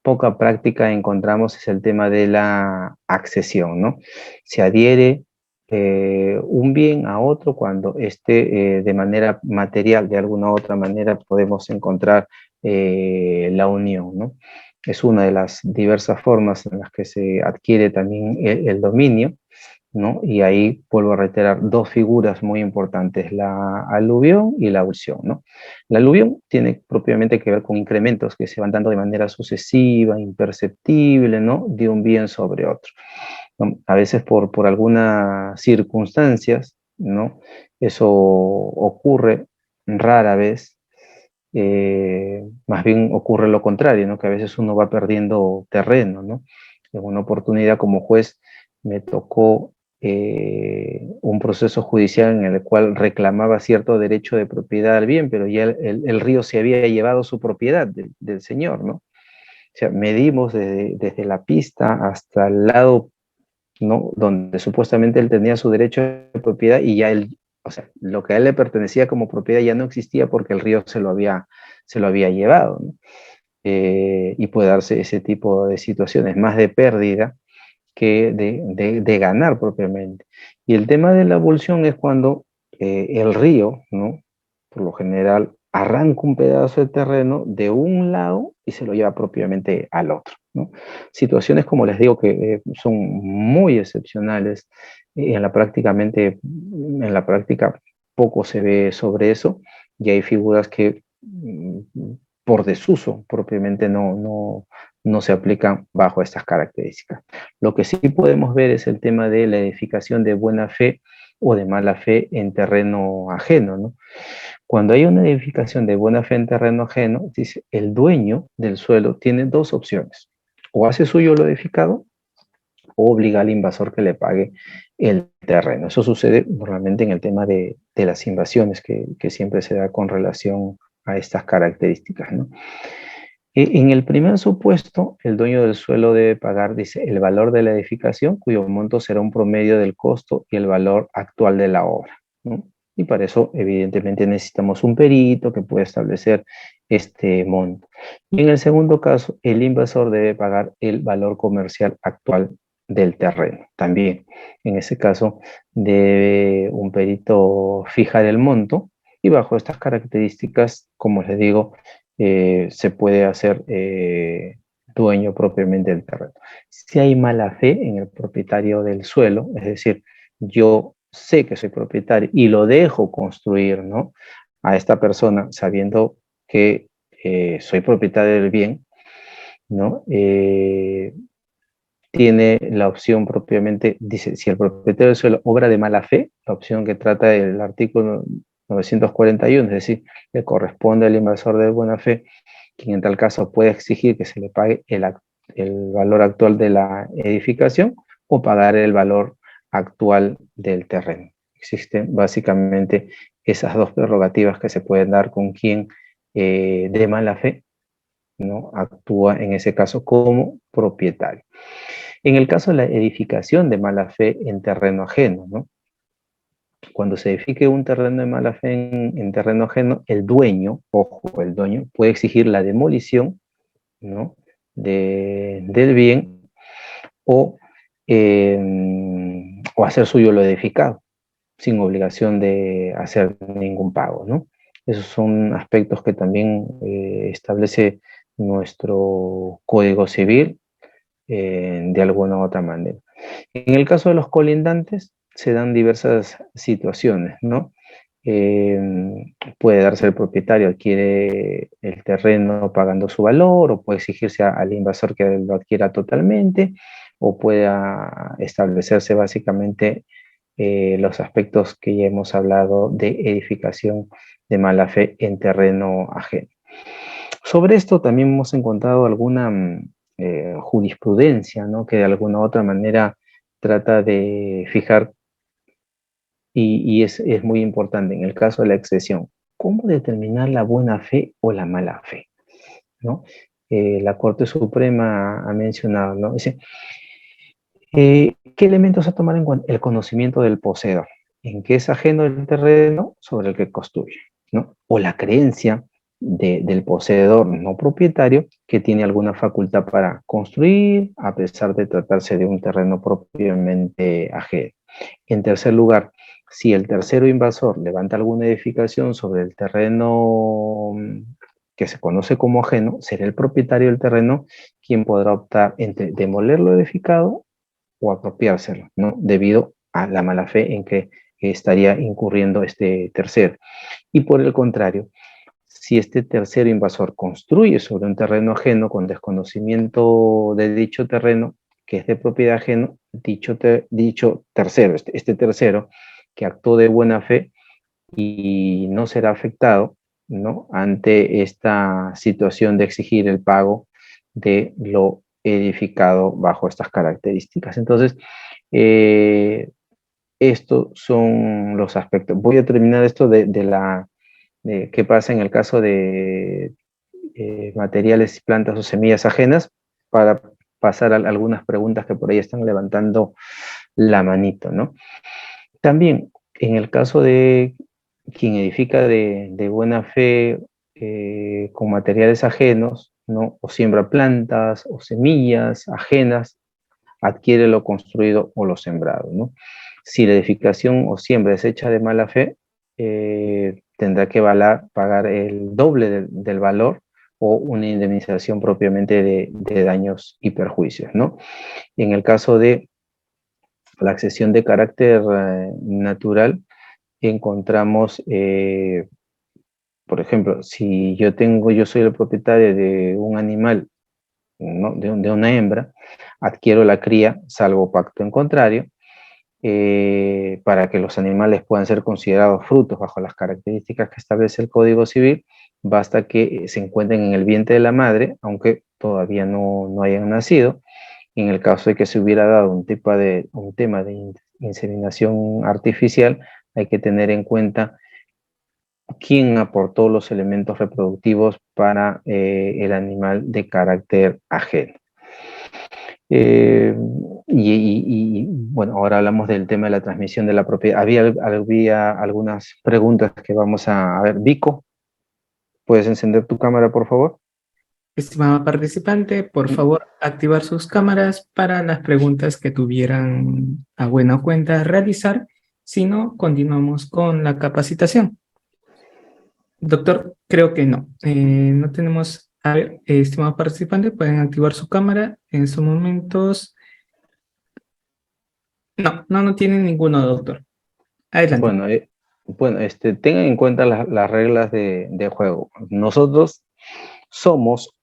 poca práctica encontramos es el tema de la accesión, ¿no? Se adhiere un bien a otro cuando de manera material, de alguna u otra manera, podemos encontrar la unión, ¿no? Es una de las diversas formas en las que se adquiere también el dominio, ¿no? Y ahí vuelvo a reiterar dos figuras muy importantes, la aluvión y la abulsión, ¿no? La aluvión tiene propiamente que ver con incrementos que se van dando de manera sucesiva, imperceptible, ¿no? De un bien sobre otro, ¿no? A veces por algunas circunstancias, ¿no? Eso ocurre rara vez, más bien ocurre lo contrario, ¿no? Que a veces uno va perdiendo terreno, ¿no? En una oportunidad como juez me tocó un proceso judicial en el cual reclamaba cierto derecho de propiedad al bien, pero ya el río se había llevado su propiedad del señor, ¿no? O sea, medimos desde la pista hasta el lado, ¿no? Donde supuestamente él tenía su derecho de propiedad y ya él, o sea, lo que a él le pertenecía como propiedad ya no existía porque el río se lo había llevado, ¿no? Y puede darse ese tipo de situaciones, más de pérdida que de ganar propiamente. Y el tema de la abulsión es cuando el río, ¿no? Por lo general, arranca un pedazo de terreno de un lado y se lo lleva propiamente al otro, ¿no? Situaciones, como les digo, que son muy excepcionales. En la práctica poco se ve sobre eso y hay figuras que por desuso propiamente no se aplican bajo estas características. Lo que sí podemos ver es el tema de la edificación de buena fe o de mala fe en terreno ajeno, ¿no? Cuando hay una edificación de buena fe en terreno ajeno, dice, el dueño del suelo tiene dos opciones. O hace suyo lo edificado o obliga al invasor que le pague el terreno. Eso sucede normalmente en el tema de las invasiones que siempre se da con relación a estas características, ¿no? En el primer supuesto, el dueño del suelo debe pagar, dice, el valor de la edificación, cuyo monto será un promedio del costo y el valor actual de la obra, ¿no? Y para eso, evidentemente, necesitamos un perito que pueda establecer este monto. Y en el segundo caso, el invasor debe pagar el valor comercial actual del terreno. También, en ese caso, debe un perito fijar el monto y bajo estas características, como les digo, se puede hacer dueño propiamente del terreno. Si hay mala fe en el propietario del suelo, es decir, yo sé que soy propietario y lo dejo construir, ¿no? A esta persona sabiendo que soy propietario del bien, ¿no? Tiene la opción propiamente, dice, si el propietario del suelo obra de mala fe, la opción que trata el artículo 941, es decir, le corresponde al invasor de buena fe, quien en tal caso puede exigir que se le pague el valor actual de la edificación o pagar el valor actual del terreno. Existen básicamente esas dos prerrogativas que se pueden dar con quien de mala fe, ¿no? Actúa en ese caso como propietario. En el caso de la edificación de mala fe en terreno ajeno, ¿no? Cuando se edifique un terreno de mala fe en terreno ajeno, el dueño, ojo, el dueño puede exigir la demolición, ¿no? Del bien o hacer suyo lo edificado, sin obligación de hacer ningún pago, ¿no? Esos son aspectos que también establece nuestro Código Civil de alguna u otra manera. En el caso de los colindantes, se dan diversas situaciones, ¿no? Puede darse el propietario, adquiere el terreno pagando su valor, o puede exigirse al invasor que lo adquiera totalmente, o pueda establecerse básicamente los aspectos que ya hemos hablado de edificación de mala fe en terreno ajeno. Sobre esto también hemos encontrado alguna jurisprudencia, ¿no? Que de alguna u otra manera trata de fijar, y es muy importante en el caso de la excesión, ¿cómo determinar la buena fe o la mala fe? ¿No? La Corte Suprema ha mencionado, ¿no? Dice, ¿qué elementos a tomar en cuenta? El conocimiento del poseedor, en que es ajeno el terreno sobre el que construye, ¿no? O la creencia del poseedor no propietario que tiene alguna facultad para construir, a pesar de tratarse de un terreno propiamente ajeno. En tercer lugar, si el tercero invasor levanta alguna edificación sobre el terreno que se conoce como ajeno, será el propietario del terreno quien podrá optar entre demoler lo edificado o apropiárselo, ¿no? Debido a la mala fe en que estaría incurriendo este tercero. Y por el contrario, si este tercero invasor construye sobre un terreno ajeno con desconocimiento de dicho terreno, que es de propiedad ajena, dicho tercero, este tercero que actuó de buena fe y no será afectado, ¿no? Ante esta situación de exigir el pago de lo edificado bajo estas características. Entonces, estos son los aspectos. Voy a terminar esto de qué pasa en el caso de materiales, plantas o semillas ajenas para pasar a algunas preguntas que por ahí están levantando la manito, ¿no? También, en el caso de quien edifica de buena fe con materiales ajenos, ¿no? O siembra plantas o semillas ajenas, adquiere lo construido o lo sembrado, ¿no? Si la edificación o siembra es hecha de mala fe, tendrá que pagar el doble del valor o una indemnización propiamente de daños y perjuicios, ¿no? En el caso de la accesión de carácter natural, encontramos, por ejemplo, si yo soy el propietario de un animal, ¿no? de una hembra, adquiero la cría, salvo pacto en contrario, para que los animales puedan ser considerados frutos bajo las características que establece el Código Civil, basta que se encuentren en el vientre de la madre, aunque todavía no hayan nacido. En el caso de que se hubiera dado un tema de inseminación artificial, hay que tener en cuenta quién aportó los elementos reproductivos para el animal de carácter ajeno. Bueno, ahora hablamos del tema de la transmisión de la propiedad. Había algunas preguntas que vamos a ver. Vico, ¿puedes encender tu cámara, por favor? Estimado participante, por favor, activar sus cámaras para las preguntas que tuvieran a buena cuenta realizar. Si no, continuamos con la capacitación. Doctor, creo que no. No tenemos... A ver, estimado participante, pueden activar su cámara en estos momentos. No tienen ninguno, doctor. Adelante. Bueno, tengan en cuenta las reglas de juego. Nosotros somos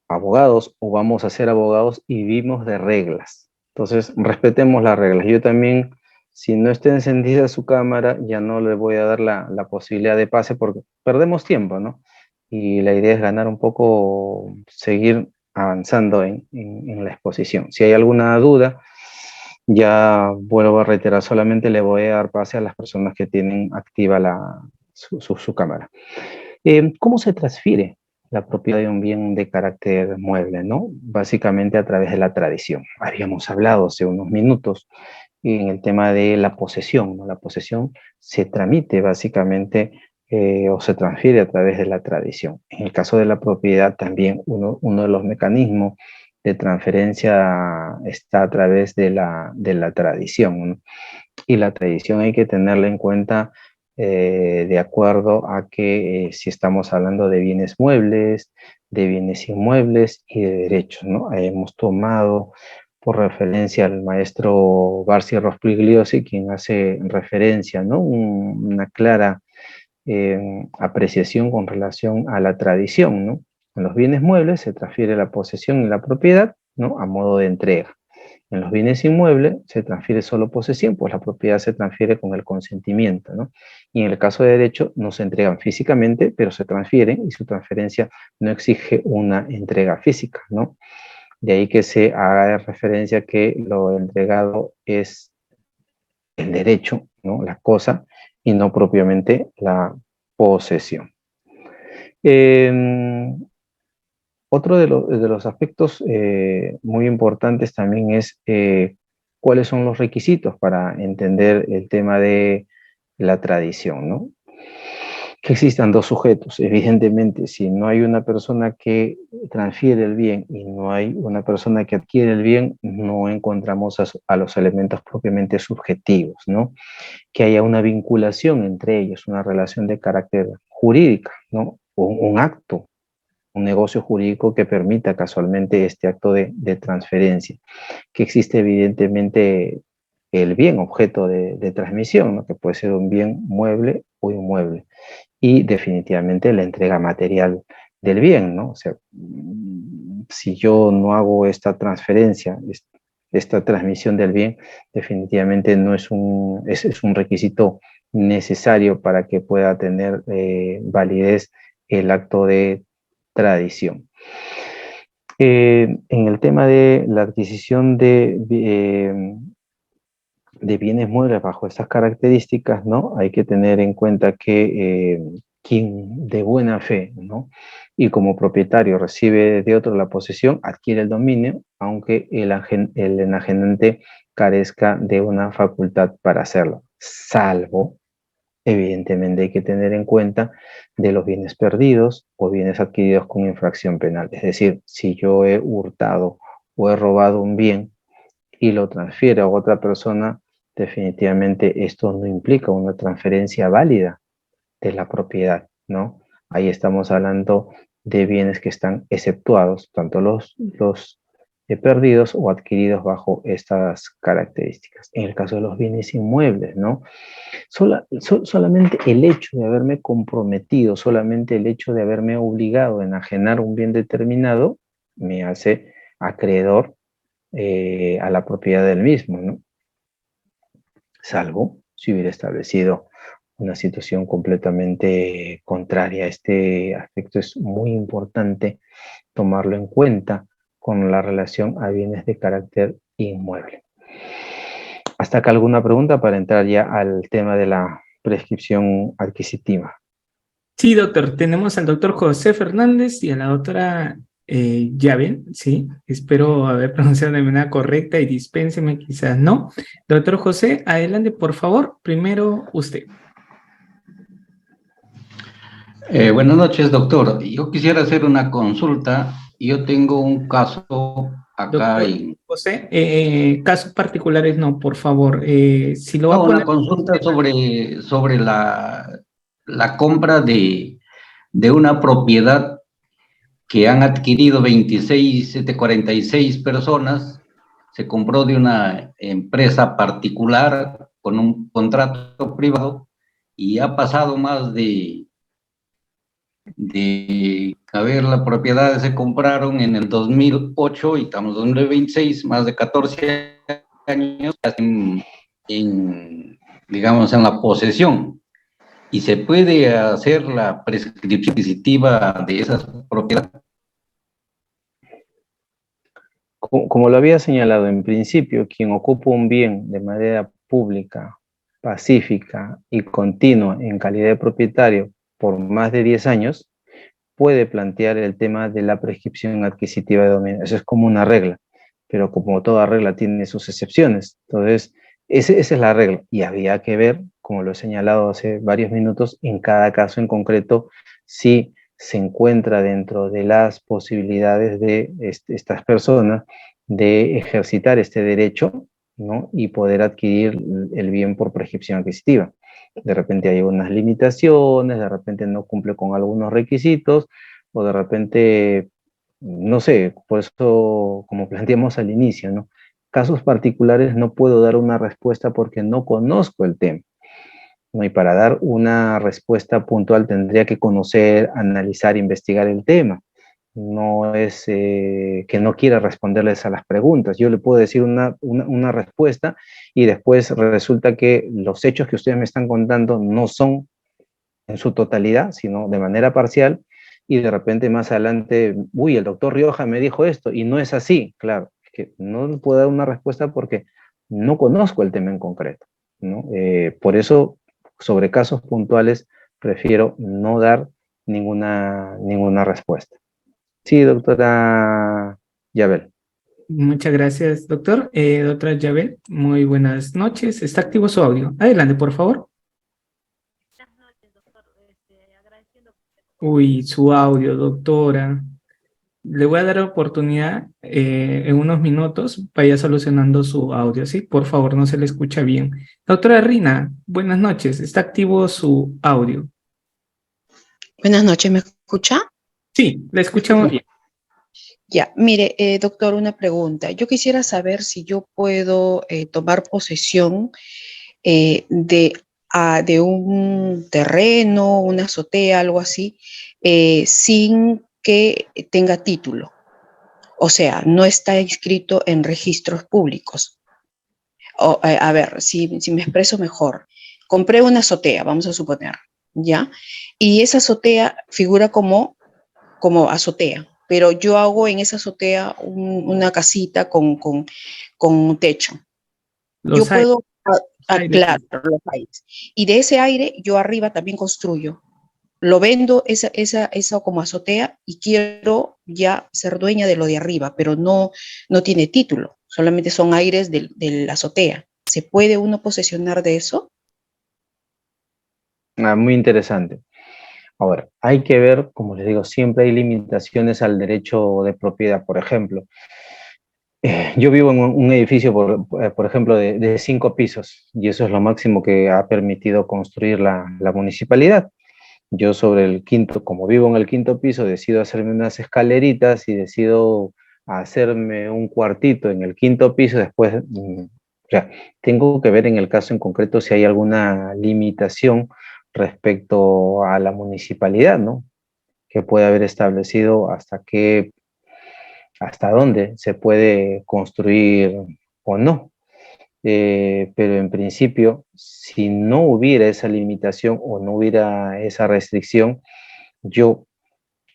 abogados o vamos a ser abogados y vivimos de reglas. Entonces, respetemos las reglas. Yo también, si no está encendida su cámara, ya no le voy a dar la posibilidad de pase porque perdemos tiempo, ¿no? Y la idea es ganar un poco, seguir avanzando en la exposición. Si hay alguna duda, Ya vuelvo a reiterar, solamente le voy a dar pase a las personas que tienen activa su cámara. ¿Cómo se transfiere la propiedad de un bien de carácter mueble, ¿no? Básicamente a través de la tradición. Habíamos hablado hace unos minutos en el tema de la posesión, ¿no? La posesión se tramite básicamente o se transfiere a través de la tradición. En el caso de la propiedad también uno de los mecanismos de transferencia está a través de la tradición, ¿no? Y la tradición hay que tenerla en cuenta de acuerdo a que si estamos hablando de bienes muebles, de bienes inmuebles y de derechos, ¿no? Hemos tomado por referencia al maestro Barsi Rospigliosi, quien hace referencia, ¿no? Una clara apreciación con relación a la tradición, ¿no? En los bienes muebles se transfiere la posesión y la propiedad, ¿no? A modo de entrega. En los bienes inmuebles se transfiere solo posesión, pues la propiedad se transfiere con el consentimiento, ¿no? Y en el caso de derecho no se entregan físicamente, pero se transfieren y su transferencia no exige una entrega física, ¿no? De ahí que se haga referencia que lo entregado es el derecho, ¿no? La cosa, y no propiamente la posesión. Otro de los aspectos muy importantes también es cuáles son los requisitos para entender el tema de la tradición, ¿no? Que existan dos sujetos. Evidentemente, si no hay una persona que transfiere el bien y no hay una persona que adquiere el bien, no encontramos a los elementos propiamente subjetivos, ¿no? Que haya una vinculación entre ellos, una relación de carácter jurídica, ¿no? O un acto, un negocio jurídico que permita casualmente este acto de transferencia, que existe evidentemente el bien objeto de transmisión, ¿no? Que puede ser un bien mueble o inmueble, y definitivamente la entrega material del bien, ¿no? O sea, si yo no hago esta transferencia, esta transmisión del bien, definitivamente no es es un requisito necesario para que pueda tener validez el acto de tradición. En el tema de la adquisición de bienes muebles bajo estas características, ¿no? Hay que tener en cuenta que quien de buena fe, ¿no? Y como propietario recibe de otro la posesión, adquiere el dominio, aunque el enajenante carezca de una facultad para hacerlo, salvo, evidentemente hay que tener en cuenta de los bienes perdidos o bienes adquiridos con infracción penal. Es decir, si yo he hurtado o he robado un bien y lo transfiero a otra persona, definitivamente esto no implica una transferencia válida de la propiedad, ¿no? Ahí estamos hablando de bienes que están exceptuados, tanto los perdidos o adquiridos bajo estas características. En el caso de los bienes inmuebles, ¿no? Solamente el hecho de haberme comprometido, solamente el hecho de haberme obligado a enajenar un bien determinado, me hace acreedor a la propiedad del mismo, ¿no? Salvo si hubiera establecido una situación completamente contraria. Este aspecto es muy importante tomarlo en cuenta con la relación a bienes de carácter inmueble. ¿Hasta acá alguna pregunta para entrar ya al tema de la prescripción adquisitiva? Sí, doctor, tenemos al doctor José Fernández y a la doctora Llaven, sí, espero haber pronunciado de manera correcta y dispénseme, quizás no. Doctor José, adelante, por favor, primero usted. Buenas noches, doctor. Yo quisiera hacer una consulta. Yo tengo un caso acá Doctor en... José, casos particulares no, por favor. Si lo va a No, una poner... consulta sobre la compra de una propiedad que han adquirido 46 personas. Se compró de una empresa particular con un contrato privado y ha pasado más a ver, las propiedades se compraron en el 2008 y estamos en 2026, más de 14 años digamos, en la posesión. Y se puede hacer la prescripción adquisitiva de esas propiedades. Como lo había señalado, en principio, quien ocupa un bien de manera pública, pacífica y continua en calidad de propietario por más de 10 años, puede plantear el tema de la prescripción adquisitiva de dominio. Eso es como una regla, pero como toda regla tiene sus excepciones. Entonces, esa es la regla. Y había que ver, como lo he señalado hace varios minutos, en cada caso en concreto, si se encuentra dentro de las posibilidades de estas personas de ejercitar este derecho, ¿no? Y poder adquirir el bien por prescripción adquisitiva. De repente hay unas limitaciones, de repente no cumple con algunos requisitos, o de repente, no sé, por eso, como planteamos al inicio, ¿no? Casos particulares no puedo dar una respuesta porque no conozco el tema, ¿no? Y para dar una respuesta puntual tendría que conocer, analizar, investigar el tema. No es que no quiera responderles a las preguntas. Yo le puedo decir una respuesta y después resulta que los hechos que ustedes me están contando no son en su totalidad, sino de manera parcial, y de repente más adelante, uy, el doctor Rioja me dijo esto, y no es así, claro, es que no le puedo dar una respuesta porque no conozco el tema en concreto, ¿no? Por eso, sobre casos puntuales, prefiero no dar ninguna respuesta. Sí, doctora Yabel. Muchas gracias, doctor. Doctora Yabel, muy buenas noches. Está activo su audio. Adelante, por favor. Uy, su audio, doctora. Le voy a dar oportunidad en unos minutos, vaya solucionando su audio, ¿sí? Por favor, no se le escucha bien. Doctora Rina, buenas noches. Está activo su audio. Buenas noches, ¿me escucha? Sí, le escuchamos bien. Ya, mire, doctor, una pregunta. Yo quisiera saber si yo puedo tomar posesión de un terreno, una azotea, algo así, sin que tenga título. O sea, no está inscrito en registros públicos. A ver, si me expreso mejor. Compré una azotea, vamos a suponer, ¿ya? Y esa azotea figura como azotea, pero yo hago en esa azotea una casita con techo. Los Yo puedo, aires. claro, los aires. Y de ese aire yo arriba también construyo. Lo vendo esa como azotea y quiero ya ser dueña de lo de arriba, pero no tiene título, solamente son aires de la azotea. ¿Se puede uno posesionar de eso? Muy interesante. Ahora, hay que ver, como les digo, siempre hay limitaciones al derecho de propiedad. Por ejemplo, yo vivo en un edificio, por ejemplo, de 5 pisos, y eso es lo máximo que ha permitido construir la municipalidad. Yo sobre el quinto, como vivo en el quinto piso, decido hacerme unas escaleritas y decido hacerme un cuartito en el quinto piso. Después, o sea, tengo que ver en el caso en concreto si hay alguna limitación respecto a la municipalidad, ¿no? Que puede haber establecido hasta dónde se puede construir o no. Pero en principio, si no hubiera esa limitación o no hubiera esa restricción, yo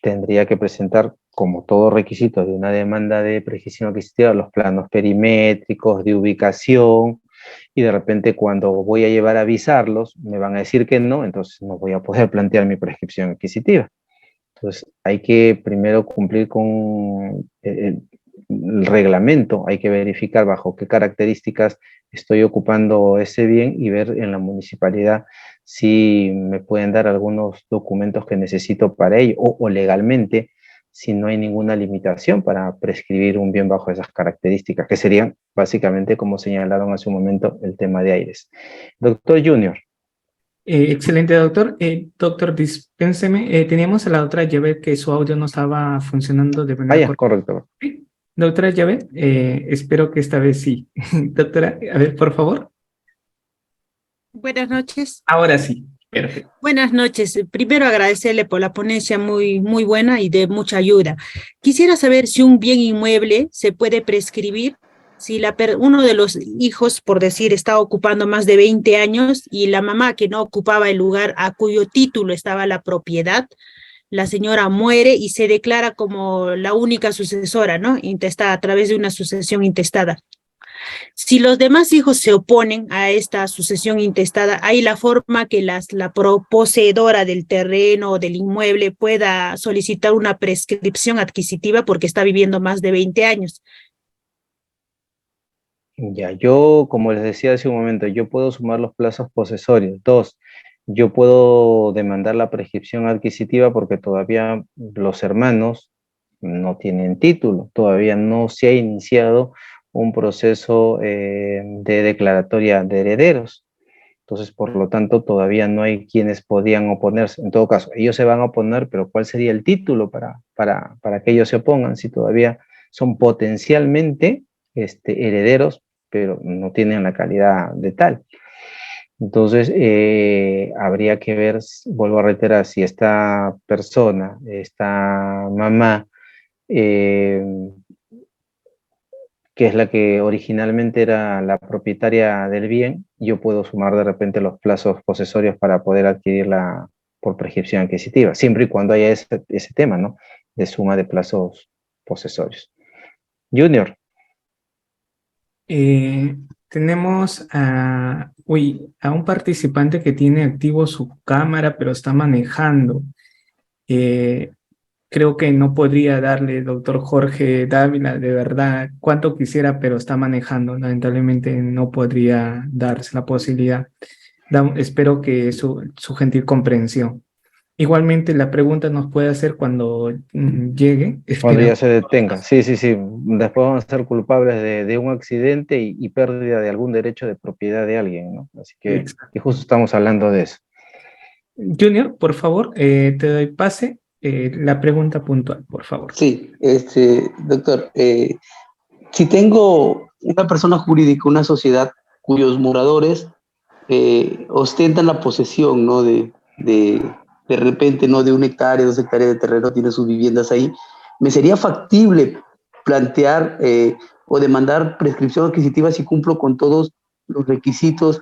tendría que presentar, como todo requisito de una demanda de prescripción adquisitiva, los planos perimétricos de ubicación, y de repente cuando voy a llevar a avisarlos, me van a decir que no, entonces no voy a poder plantear mi prescripción adquisitiva. Entonces, hay que primero cumplir con el reglamento, hay que verificar bajo qué características estoy ocupando ese bien y ver en la municipalidad si me pueden dar algunos documentos que necesito para ello o legalmente si no hay ninguna limitación para prescribir un bien bajo esas características, que serían básicamente, como señalaron hace un momento, el tema de aires. Doctor Junior. Excelente, doctor. Doctor, dispénseme. Teníamos a la doctora Yabel que su audio no estaba funcionando de manera correcta. Correcto. ¿Sí? Doctora Yabel, espero que esta vez sí. Doctora, a ver, por favor. Buenas noches. Ahora sí, perfecto. Buenas noches. Primero agradecerle por la ponencia muy buena y de mucha ayuda. Quisiera saber si un bien inmueble se puede prescribir si uno de los hijos, por decir, está ocupando más de 20 años y la mamá que no ocupaba el lugar a cuyo título estaba la propiedad, la señora muere y se declara como la única sucesora, ¿no? Intestada, a través de una sucesión intestada. Si los demás hijos se oponen a esta sucesión intestada, hay la forma que la poseedora del terreno o del inmueble pueda solicitar una prescripción adquisitiva porque está viviendo más de 20 años. Ya, yo, como les decía hace un momento, yo puedo sumar los plazos posesorios. Dos, yo puedo demandar la prescripción adquisitiva porque todavía los hermanos no tienen título, todavía no se ha iniciado un proceso de declaratoria de herederos. Entonces, por lo tanto, todavía no hay quienes podían oponerse. En todo caso, ellos se van a oponer, pero ¿cuál sería el título para que ellos se opongan si todavía son potencialmente herederos, pero no tienen la calidad de tal? Entonces, habría que ver, vuelvo a reiterar, si esta persona, esta mamá, eh, que es la que originalmente era la propietaria del bien, yo puedo sumar de repente los plazos posesorios para poder adquirirla por prescripción adquisitiva, siempre y cuando haya ese tema, ¿no? De suma de plazos posesorios. Junior. Tenemos a un participante que tiene activo su cámara, pero está manejando. Creo que no podría darle, doctor Jorge Dávila, de verdad, cuanto quisiera, pero está manejando. Lamentablemente no podría darse la posibilidad. Espero que su gentil comprensión. Igualmente, la pregunta nos puede hacer cuando llegue. Cuando ya se detenga. Sí, sí, sí. Después vamos a ser culpables de un accidente y pérdida de algún derecho de propiedad de alguien, ¿no? Así que y justo estamos hablando de eso. Junior, por favor, te doy pase. La pregunta puntual, por favor. Sí, doctor, si tengo una persona jurídica, una sociedad cuyos moradores ostentan la posesión, ¿no? De repente, ¿no? De 1 hectárea, 2 hectáreas de terreno, tiene sus viviendas ahí, ¿me sería factible plantear o demandar prescripción adquisitiva si cumplo con todos los requisitos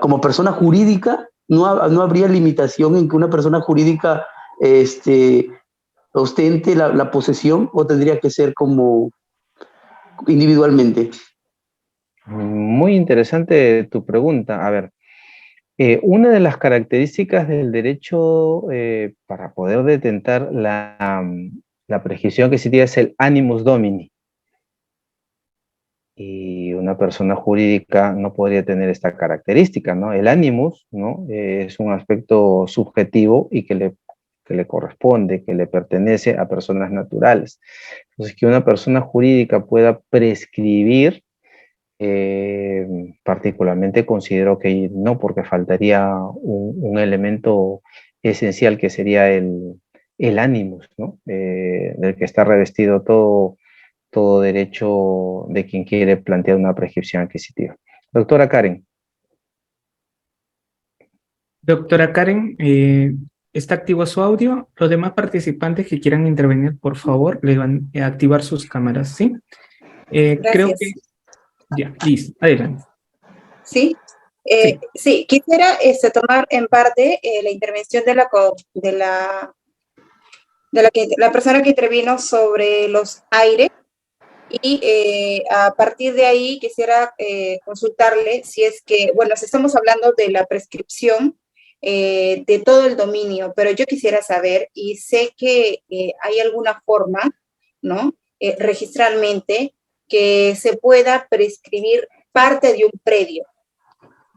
como persona jurídica? ¿No habría limitación en que una persona jurídica ostente la posesión, o tendría que ser como individualmente? Muy interesante tu pregunta. A ver, una de las características del derecho para poder detentar la prescripción adquisitiva es el animus domini. Y una persona jurídica no podría tener esta característica, ¿no? El animus, ¿no? Es un aspecto subjetivo y que le corresponde, que le pertenece a personas naturales. Entonces, que una persona jurídica pueda prescribir, particularmente considero que no, porque faltaría un elemento esencial que sería el animus, ¿no? Del que está revestido todo derecho de quien quiere plantear una prescripción adquisitiva. Doctora Karen. Doctora Karen, ¿está activo su audio? Los demás participantes que quieran intervenir, por favor, le van a activar sus cámaras, ¿sí? Creo que... Ya, listo, adelante. Sí, sí, quisiera tomar en parte la intervención de la persona que intervino sobre los aires, y a partir de ahí quisiera consultarle si es que, bueno, si estamos hablando de la prescripción de todo el dominio, pero yo quisiera saber, y sé que hay alguna forma, ¿no? Registralmente, que se pueda prescribir parte de un predio,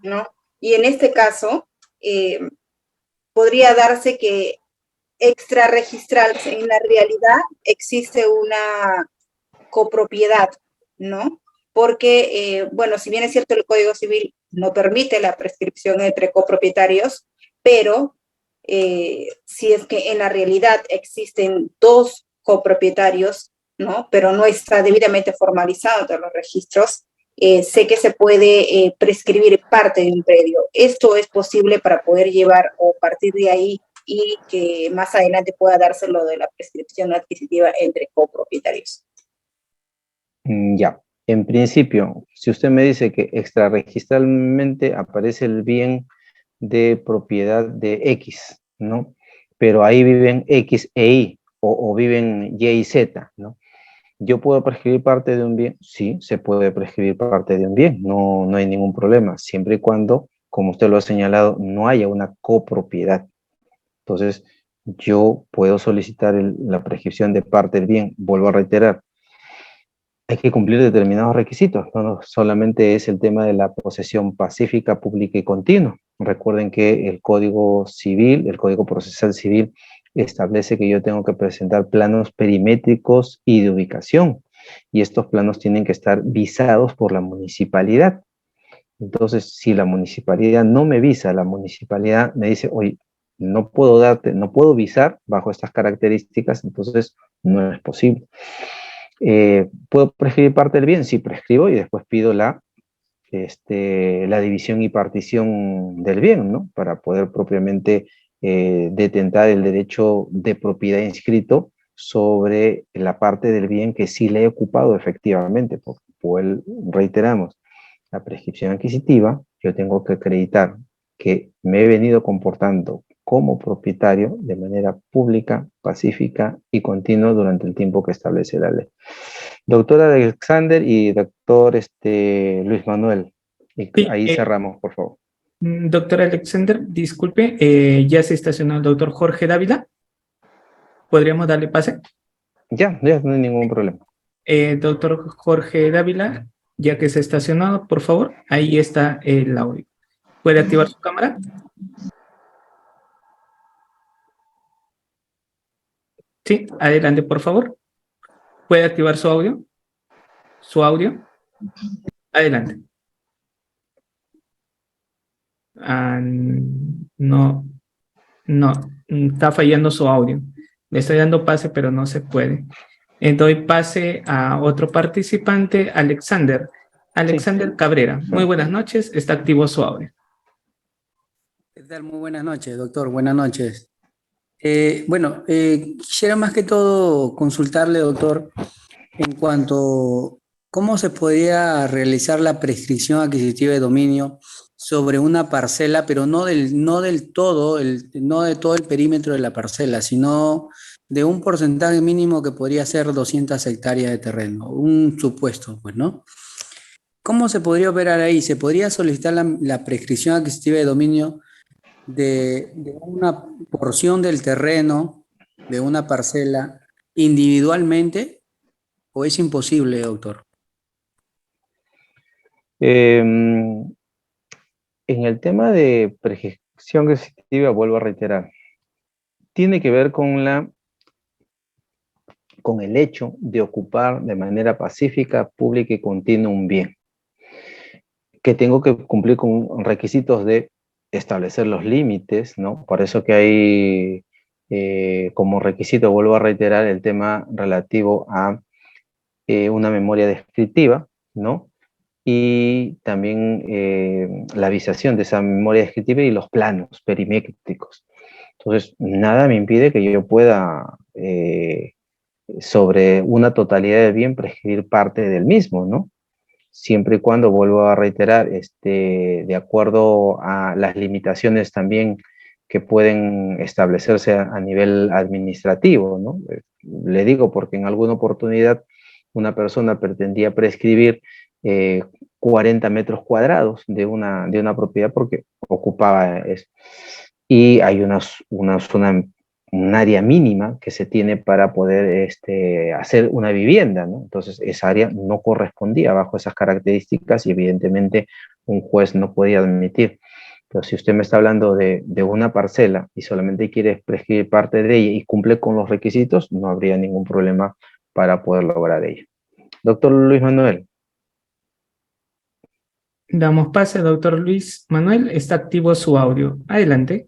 ¿no? Y en este caso, podría darse que extrarregistral, en la realidad existe una copropiedad, ¿no? Porque, bueno, si bien es cierto, el Código Civil no permite la prescripción entre copropietarios, pero si es que en la realidad existen 2 copropietarios, ¿no? Pero no está debidamente formalizado entre los registros, sé que se puede prescribir parte de un predio. Esto es posible para poder llevar o partir de ahí y que más adelante pueda darse lo de la prescripción adquisitiva entre copropietarios. Ya, en principio, si usted me dice que extrarregistralmente aparece el bien de propiedad de X, ¿no? pero ahí viven X e Y, o viven Y y Z, ¿no? ¿Yo puedo prescribir parte de un bien? Sí, se puede prescribir parte de un bien, no hay ningún problema, siempre y cuando, como usted lo ha señalado, no haya una copropiedad. Entonces, yo puedo solicitar la prescripción de parte del bien. Vuelvo a reiterar, hay que cumplir determinados requisitos, no solamente es el tema de la posesión pacífica, pública y continua. Recuerden que el Código Civil, el Código Procesal Civil, establece que yo tengo que presentar planos perimétricos y de ubicación, y estos planos tienen que estar visados por la municipalidad. Entonces, si la municipalidad no me visa, la municipalidad me dice, oye, no puedo visar bajo estas características, entonces no es posible. ¿Puedo prescribir parte del bien? Sí, prescribo y después pido la división y partición del bien, ¿no? Para poder propiamente detentar el derecho de propiedad inscrito sobre la parte del bien que sí le he ocupado efectivamente, porque reiteramos, la prescripción adquisitiva, yo tengo que acreditar que me he venido comportando como propietario de manera pública, pacífica y continua durante el tiempo que establece la ley. Doctor Alexander y doctor Luis Manuel, Sí, ahí cerramos, por favor. Doctor Alexander, disculpe, ya se estacionó el doctor Jorge Dávila. ¿Podríamos darle pase? Ya no hay ningún problema. Doctor Jorge Dávila, ya que se estacionó, por favor, ahí está el audio. ¿Puede activar su cámara? Sí, adelante, por favor. ¿Puede activar su audio? ¿Su audio? Adelante. No, está fallando su audio. Le estoy dando pase, pero no se puede. Doy pase a otro participante, Alexander. Alexander Cabrera. Muy buenas noches, está activo su audio. ¿Qué tal? Muy buenas noches, doctor. Buenas noches. Quisiera más que todo consultarle, doctor, en cuanto cómo se podría realizar la prescripción adquisitiva de dominio sobre una parcela, pero no de todo el perímetro de la parcela, sino de un porcentaje mínimo que podría ser 200 hectáreas de terreno, un supuesto, pues, ¿no? ¿Cómo se podría operar ahí? ¿Se podría solicitar la prescripción adquisitiva de dominio de una porción del terreno, de una parcela, individualmente, o es imposible, doctor? En el tema de prescripción adquisitiva, vuelvo a reiterar, tiene que ver con el hecho de ocupar de manera pacífica, pública y continua un bien, que tengo que cumplir con requisitos de establecer los límites, ¿no? Por eso que hay como requisito, vuelvo a reiterar, el tema relativo a una memoria descriptiva, ¿no? Y también la visación de esa memoria descriptiva y los planos perimétricos. Entonces, nada me impide que yo pueda, sobre una totalidad del bien, prescribir parte del mismo, ¿no? Siempre y cuando, vuelvo a reiterar, de acuerdo a las limitaciones también que pueden establecerse a nivel administrativo, ¿no? Le digo porque en alguna oportunidad una persona pretendía prescribir 40 metros cuadrados de una propiedad porque ocupaba eso. Y hay un área mínima que se tiene para poder hacer una vivienda, ¿no? Entonces, esa área no correspondía bajo esas características y evidentemente un juez no podía admitir. Pero si usted me está hablando de una parcela y solamente quiere prescribir parte de ella y cumple con los requisitos, no habría ningún problema para poder lograr ello. Doctor Luis Manuel. Damos pase, doctor Luis Manuel, está activo su audio. Adelante.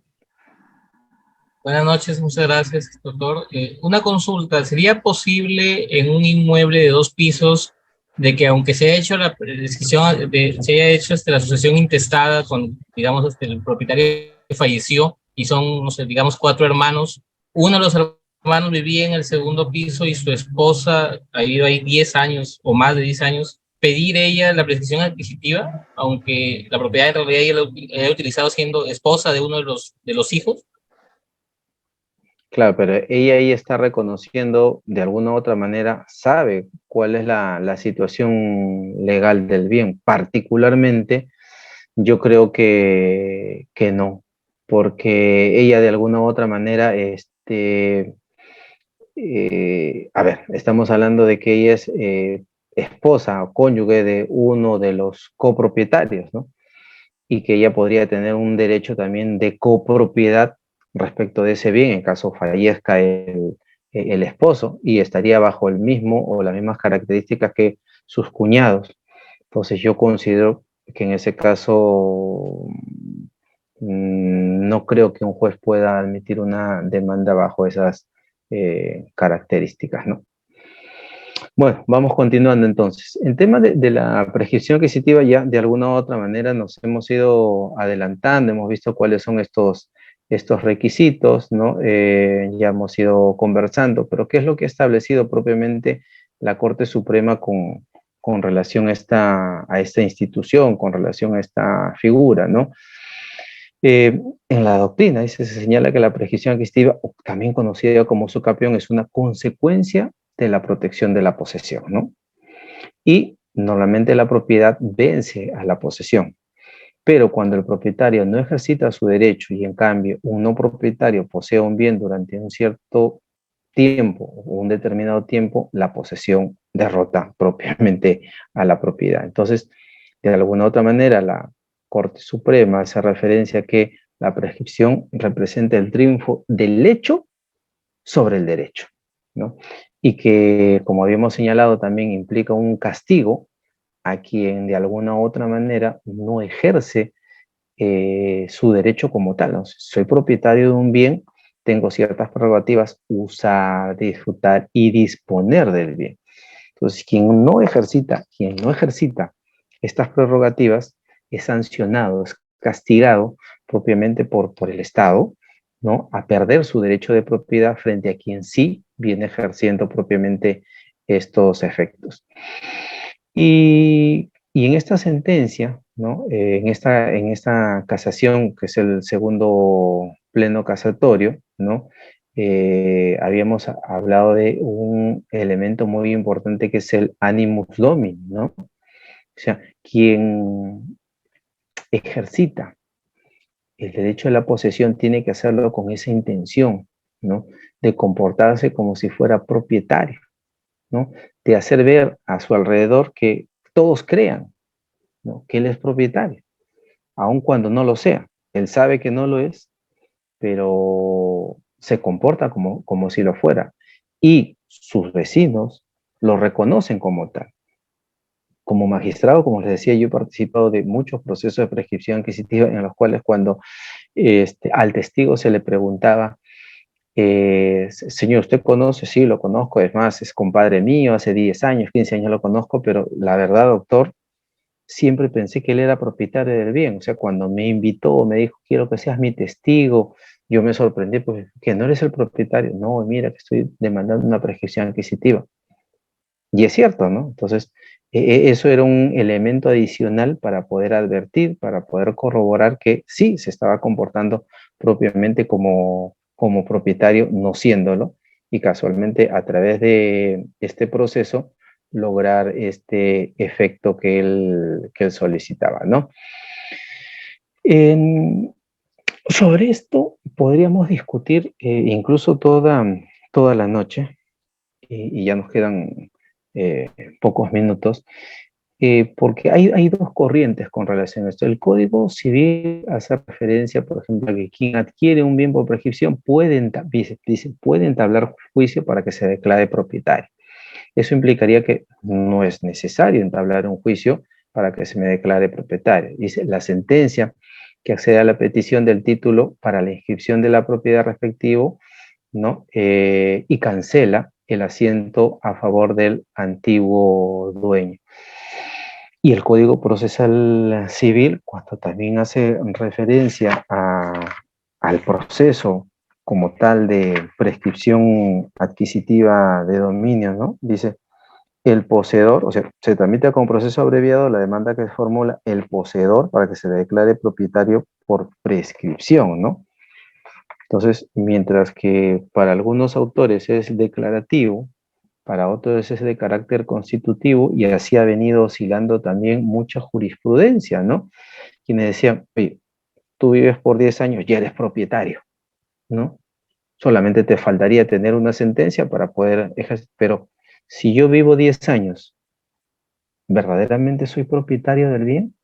Buenas noches, muchas gracias, doctor. Una consulta, ¿sería posible en un inmueble de 2 pisos de que aunque se haya hecho la prescripción, se haya hecho la sucesión intestada con, digamos, el propietario que falleció y son, no sé, digamos 4 hermanos, uno de los hermanos vivía en el segundo piso y su esposa ha vivido ahí 10 años o más de 10 años, pedir ella la prescripción adquisitiva, aunque la propiedad en realidad ella la haya utilizado siendo esposa de uno de los hijos? Claro, pero ella ahí está reconociendo de alguna u otra manera, sabe cuál es la situación legal del bien. Particularmente, yo creo que no, porque ella de alguna u otra manera, a ver, estamos hablando de que ella es esposa o cónyuge de uno de los copropietarios, ¿no? Y que ella podría tener un derecho también de copropiedad respecto de ese bien en caso fallezca el esposo y estaría bajo el mismo o las mismas características que sus cuñados. Entonces yo considero que en ese caso no creo que un juez pueda admitir una demanda bajo esas características, ¿no? Bueno, vamos continuando entonces. En tema de la prescripción adquisitiva ya de alguna u otra manera nos hemos ido adelantando, hemos visto cuáles son estos requisitos, ¿no? Ya hemos ido conversando, pero ¿qué es lo que ha establecido propiamente la Corte Suprema con relación a esta institución, con relación a esta figura, ¿no? En la doctrina se señala que la prescripción adquisitiva, también conocida como usucapión, es una consecuencia de la protección de la posesión, ¿no? Y normalmente la propiedad vence a la posesión, pero cuando el propietario no ejercita su derecho y en cambio un no propietario posee un bien durante un cierto tiempo o un determinado tiempo, la posesión derrota propiamente a la propiedad. Entonces, de alguna u otra manera, la Corte Suprema hace referencia a que la prescripción representa el triunfo del hecho sobre el derecho, ¿no? Y que, como habíamos señalado, también implica un castigo a quien de alguna u otra manera no ejerce su derecho como tal, ¿no? Si soy propietario de un bien, tengo ciertas prerrogativas, usar, disfrutar y disponer del bien. Entonces, quien no ejercita estas prerrogativas es sancionado, es castigado propiamente por el Estado, ¿no? A perder su derecho de propiedad frente a quien sí viene ejerciendo propiamente estos efectos. Y en esta sentencia, ¿no? En esta casación, que es el segundo pleno casatorio, ¿no? Habíamos hablado de un elemento muy importante que es el animus domini, ¿no? O sea, quien ejercita el derecho a la posesión tiene que hacerlo con esa intención, ¿no? De comportarse como si fuera propietario, ¿no? De hacer ver a su alrededor que todos crean, ¿no? Que él es propietario, aun cuando no lo sea. Él sabe que no lo es, pero se comporta como si lo fuera. Y sus vecinos lo reconocen como tal. Como magistrado, como les decía, yo he participado de muchos procesos de prescripción adquisitiva en los cuales cuando al testigo se le preguntaba, señor, ¿usted conoce? Sí, lo conozco, es más, es compadre mío, hace 10 años, 15 años lo conozco, pero la verdad, doctor, siempre pensé que él era propietario del bien. O sea, cuando me invitó, me dijo, quiero que seas mi testigo, yo me sorprendí, pues, que no eres el propietario. No, mira, que estoy demandando una prescripción adquisitiva. Y es cierto, ¿no? Entonces, eso era un elemento adicional para poder advertir, para poder corroborar que sí se estaba comportando propiamente como propietario, no siéndolo, y casualmente a través de este proceso lograr este efecto que él solicitaba, ¿no? Sobre esto podríamos discutir incluso toda la noche, y ya nos quedan pocos minutos, porque hay dos corrientes con relación a esto. El Código Civil hace referencia, por ejemplo, a que quien adquiere un bien por prescripción puede entablar juicio para que se declare propietario. Eso implicaría que no es necesario entablar un juicio para que se me declare propietario. Dice, la sentencia que accede a la petición del título para la inscripción de la propiedad respectivo, ¿no? Y cancela el asiento a favor del antiguo dueño. Y el Código Procesal Civil, cuando también hace referencia al proceso como tal de prescripción adquisitiva de dominio, ¿no? Dice, el poseedor, o sea, se tramita como proceso abreviado la demanda que formula el poseedor para que se le declare propietario por prescripción, ¿no? Entonces, mientras que para algunos autores es declarativo, para otros es de carácter constitutivo, y así ha venido oscilando también mucha jurisprudencia, ¿no? Quienes decían, oye, tú vives por 10 años, ya eres propietario, ¿no? Solamente te faltaría tener una sentencia para poder ejercer, pero si yo vivo 10 años, ¿verdaderamente soy propietario del bien?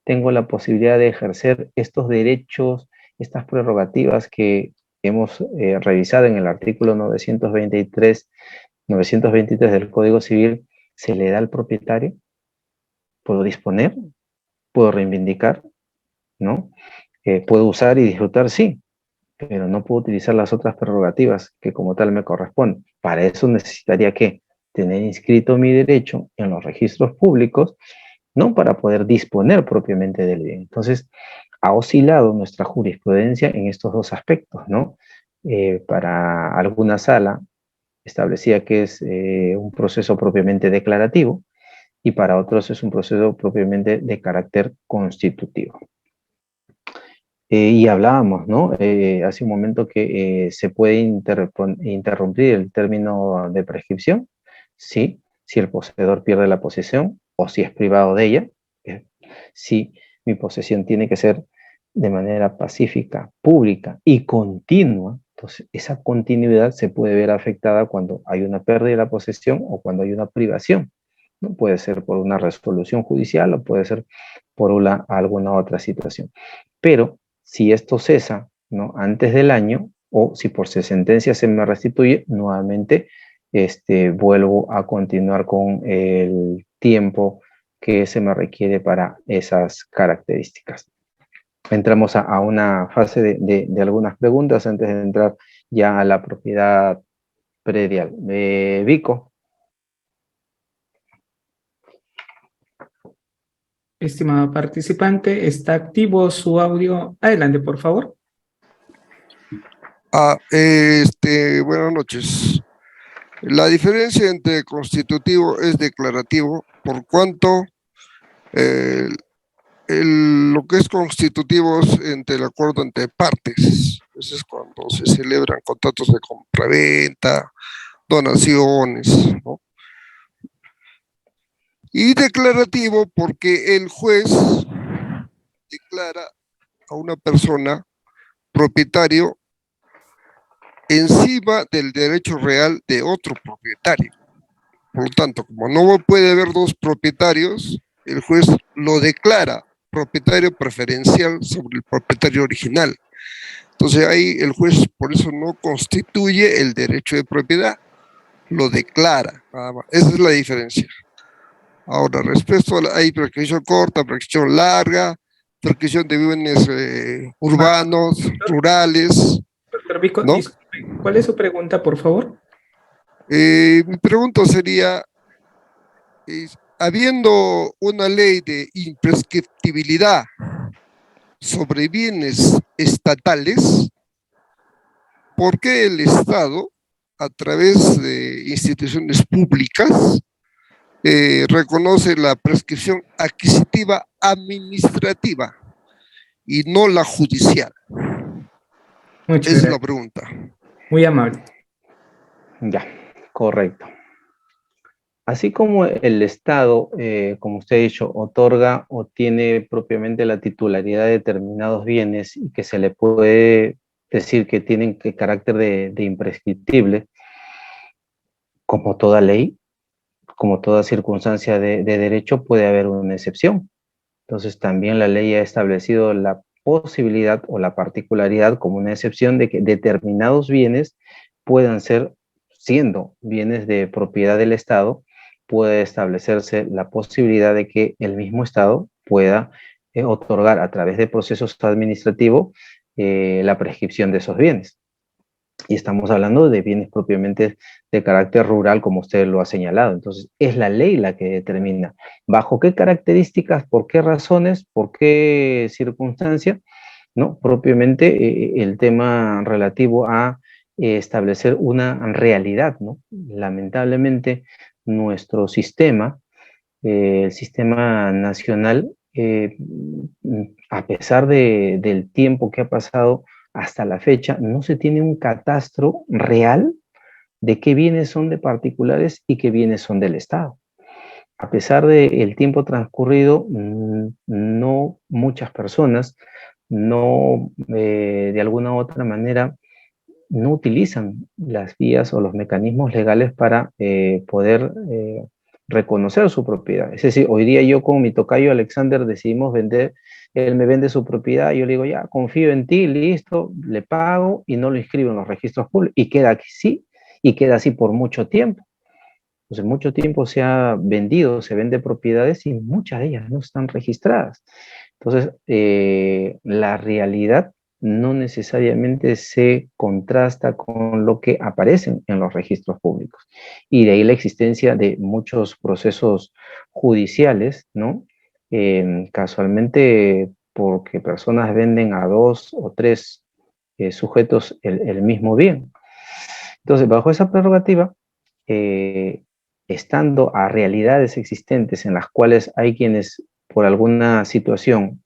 ¿Tengo la posibilidad de ejercer estos derechos, estas prerrogativas que hemos revisado en el artículo 923 del Código Civil? ¿Se le da al propietario? ¿Puedo disponer? ¿Puedo reivindicar? ¿No? ¿Puedo usar y disfrutar? Sí, pero no puedo utilizar las otras prerrogativas que como tal me corresponden. Para eso necesitaría que tener inscrito mi derecho en los registros públicos, ¿no? Para poder disponer propiamente del bien. Entonces, ha oscilado nuestra jurisprudencia en estos dos aspectos, ¿no? Para alguna sala establecía que es un proceso propiamente declarativo, y para otros es un proceso propiamente de carácter constitutivo. Y hablábamos, ¿no? Hace un momento que se puede interrumpir el término de prescripción, sí, si el poseedor pierde la posesión o si es privado de ella, si mi posesión tiene que ser de manera pacífica, pública y continua. Entonces, esa continuidad se puede ver afectada cuando hay una pérdida de la posesión o cuando hay una privación, ¿no? Puede ser por una resolución judicial o puede ser por alguna otra situación. Pero si esto cesa, ¿no? Antes del año, o si por sentencia se me restituye, nuevamente vuelvo a continuar con el tiempo que se me requiere para esas características. Entramos a una fase de algunas preguntas antes de entrar ya a la propiedad predial. Vico. Estimado participante, ¿está activo su audio? Adelante, por favor. Buenas noches. La diferencia entre constitutivo es declarativo, por cuanto lo que es constitutivo es entre el acuerdo entre partes. Eso es cuando se celebran contratos de compraventa, donaciones, ¿no? Y declarativo porque el juez declara a una persona propietario encima del derecho real de otro propietario. Por lo tanto, como no puede haber dos propietarios, el juez lo declara propietario preferencial sobre el propietario original. Entonces ahí el juez por eso no constituye el derecho de propiedad, lo declara, nada más. Esa es la diferencia. Ahora, respecto a hay prescripción corta, prescripción larga, prescripción de bienes urbanos, rurales. Doctor Vico, ¿no? disculpe, ¿cuál es su pregunta, por favor? Mi pregunta sería, habiendo una ley de imprescriptibilidad sobre bienes estatales, ¿por qué el Estado, a través de instituciones públicas, reconoce la prescripción adquisitiva administrativa y no la judicial? Muchas Esa es la gracias. pregunta. Muy amable. Ya, correcto. Así como el Estado, como usted ha dicho, otorga o tiene propiamente la titularidad de determinados bienes y que se le puede decir que tienen carácter de imprescriptible, como toda ley, como toda circunstancia de derecho, puede haber una excepción. Entonces, también la ley ha establecido la posibilidad o la particularidad como una excepción de que determinados bienes puedan ser, siendo bienes de propiedad del Estado, puede establecerse la posibilidad de que el mismo Estado pueda otorgar a través de procesos administrativos la prescripción de esos bienes. Y estamos hablando de bienes propiamente de carácter rural, como usted lo ha señalado. Entonces, es la ley la que determina bajo qué características, por qué razones, por qué circunstancias, ¿no? Propiamente el tema relativo a establecer una realidad, ¿no? Lamentablemente, nuestro sistema, el sistema nacional, a pesar del tiempo que ha pasado, hasta la fecha no se tiene un catastro real de qué bienes son de particulares y qué bienes son del Estado. A pesar del tiempo transcurrido, no muchas personas no, de alguna u otra manera, no utilizan las vías o los mecanismos legales para poder reconocer su propiedad. Es decir, hoy día yo con mi tocayo Alexander decidimos vender, él me vende su propiedad, yo le digo, ya, confío en ti, listo, le pago y no lo inscribo en los registros públicos y queda así, y queda así por mucho tiempo. Entonces, mucho tiempo se ha vendido, se vende propiedades y muchas de ellas no están registradas. Entonces, la realidad no necesariamente se contrasta con lo que aparece en los registros públicos. Y de ahí la existencia de muchos procesos judiciales, ¿no? Casualmente, porque personas venden a 2 o 3 sujetos el mismo bien. Entonces, bajo esa prerrogativa, estando a realidades existentes en las cuales hay quienes por alguna situación,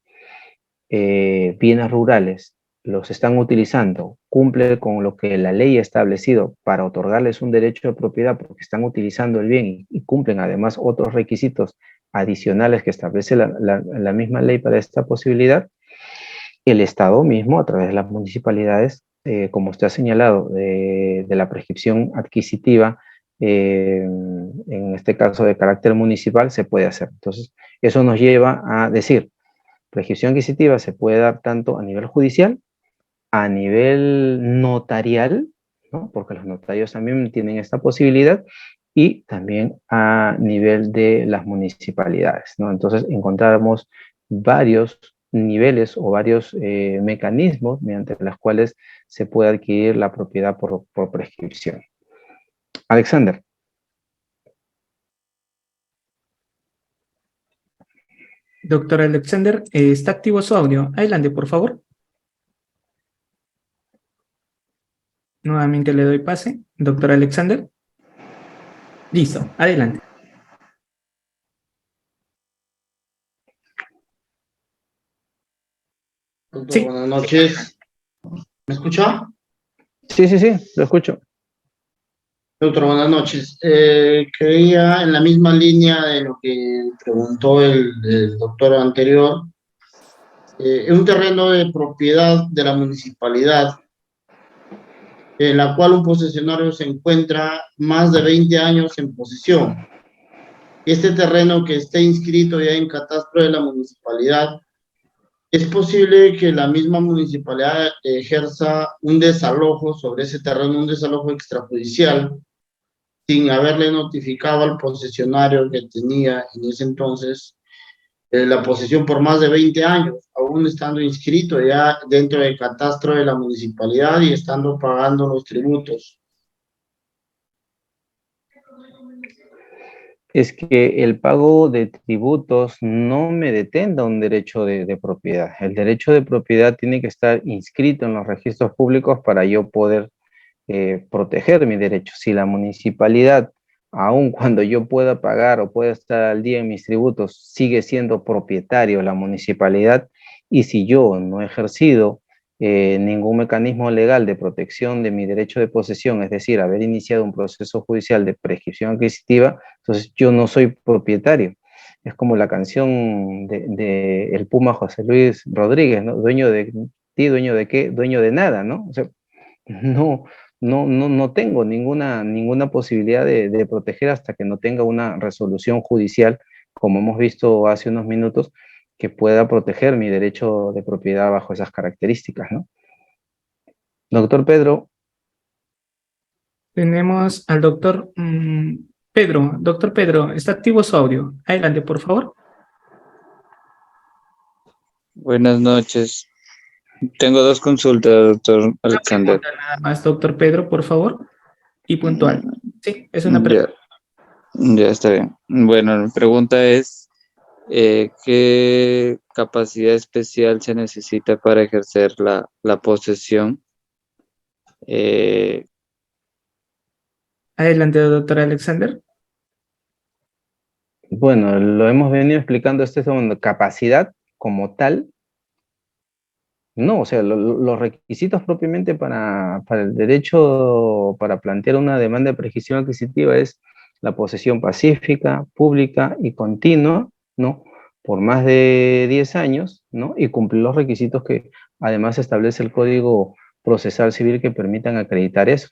bienes rurales, los están utilizando, cumple con lo que la ley ha establecido para otorgarles un derecho de propiedad porque están utilizando el bien y cumplen además otros requisitos adicionales que establece la misma ley para esta posibilidad, el Estado mismo, a través de las municipalidades, como usted ha señalado, de la prescripción adquisitiva, en este caso de carácter municipal, se puede hacer. Entonces, eso nos lleva a decir, prescripción adquisitiva se puede dar tanto a nivel judicial, a nivel notarial, ¿no? Porque los notarios también tienen esta posibilidad, y también a nivel de las municipalidades, ¿no? Entonces, encontramos varios niveles o varios mecanismos mediante los cuales se puede adquirir la propiedad por prescripción. Alexander. Doctor Alexander, está activo su audio. Adelante, por favor. Nuevamente le doy pase. Doctor Alexander. Listo, adelante. Doctor, Sí. buenas noches. ¿Me escucha? Sí, lo escucho. Doctor, buenas noches. Quería, en la misma línea de lo que preguntó el doctor anterior, en un terreno de propiedad de la municipalidad, en la cual un posesionario se encuentra más de 20 años en posesión. Este terreno que esté inscrito ya en catastro de la municipalidad, ¿es posible que la misma municipalidad ejerza un desalojo sobre ese terreno, un desalojo extrajudicial, sin haberle notificado al posesionario que tenía en ese entonces la posesión por más de 20 años, aún estando inscrito ya dentro del catastro de la municipalidad y estando pagando los tributos? Es que el pago de tributos no me detenga un derecho de propiedad. El derecho de propiedad tiene que estar inscrito en los registros públicos para yo poder proteger mi derecho. Si la municipalidad, aun cuando yo pueda pagar o pueda estar al día en mis tributos, sigue siendo propietario la municipalidad, y si yo no he ejercido ningún mecanismo legal de protección de mi derecho de posesión, es decir, haber iniciado un proceso judicial de prescripción adquisitiva, entonces yo no soy propietario. Es como la canción de el Puma José Luis Rodríguez, ¿no? Dueño de ti, dueño de qué, dueño de nada, ¿no? O sea, no tengo ninguna posibilidad de proteger hasta que no tenga una resolución judicial, como hemos visto hace unos minutos, que pueda proteger mi derecho de propiedad bajo esas características, ¿no? Doctor Pedro. Tenemos al doctor Pedro. Doctor Pedro, está activo su audio. Adelante, por favor. Buenas noches. Tengo dos consultas, doctor Alexander. Nada más, doctor Pedro, por favor. Y puntual. Sí, es una pregunta. Ya está bien. Bueno, mi pregunta es, ¿qué capacidad especial se necesita para ejercer la posesión? Adelante, doctor Alexander. Bueno, lo hemos venido explicando este segundo. Capacidad como tal, No, o sea, los requisitos propiamente para el derecho, para plantear una demanda de prescripción adquisitiva es la posesión pacífica, pública y continua, ¿no? Por más de 10 años, ¿no? Y cumplir los requisitos que además establece el Código Procesal Civil que permitan acreditar eso.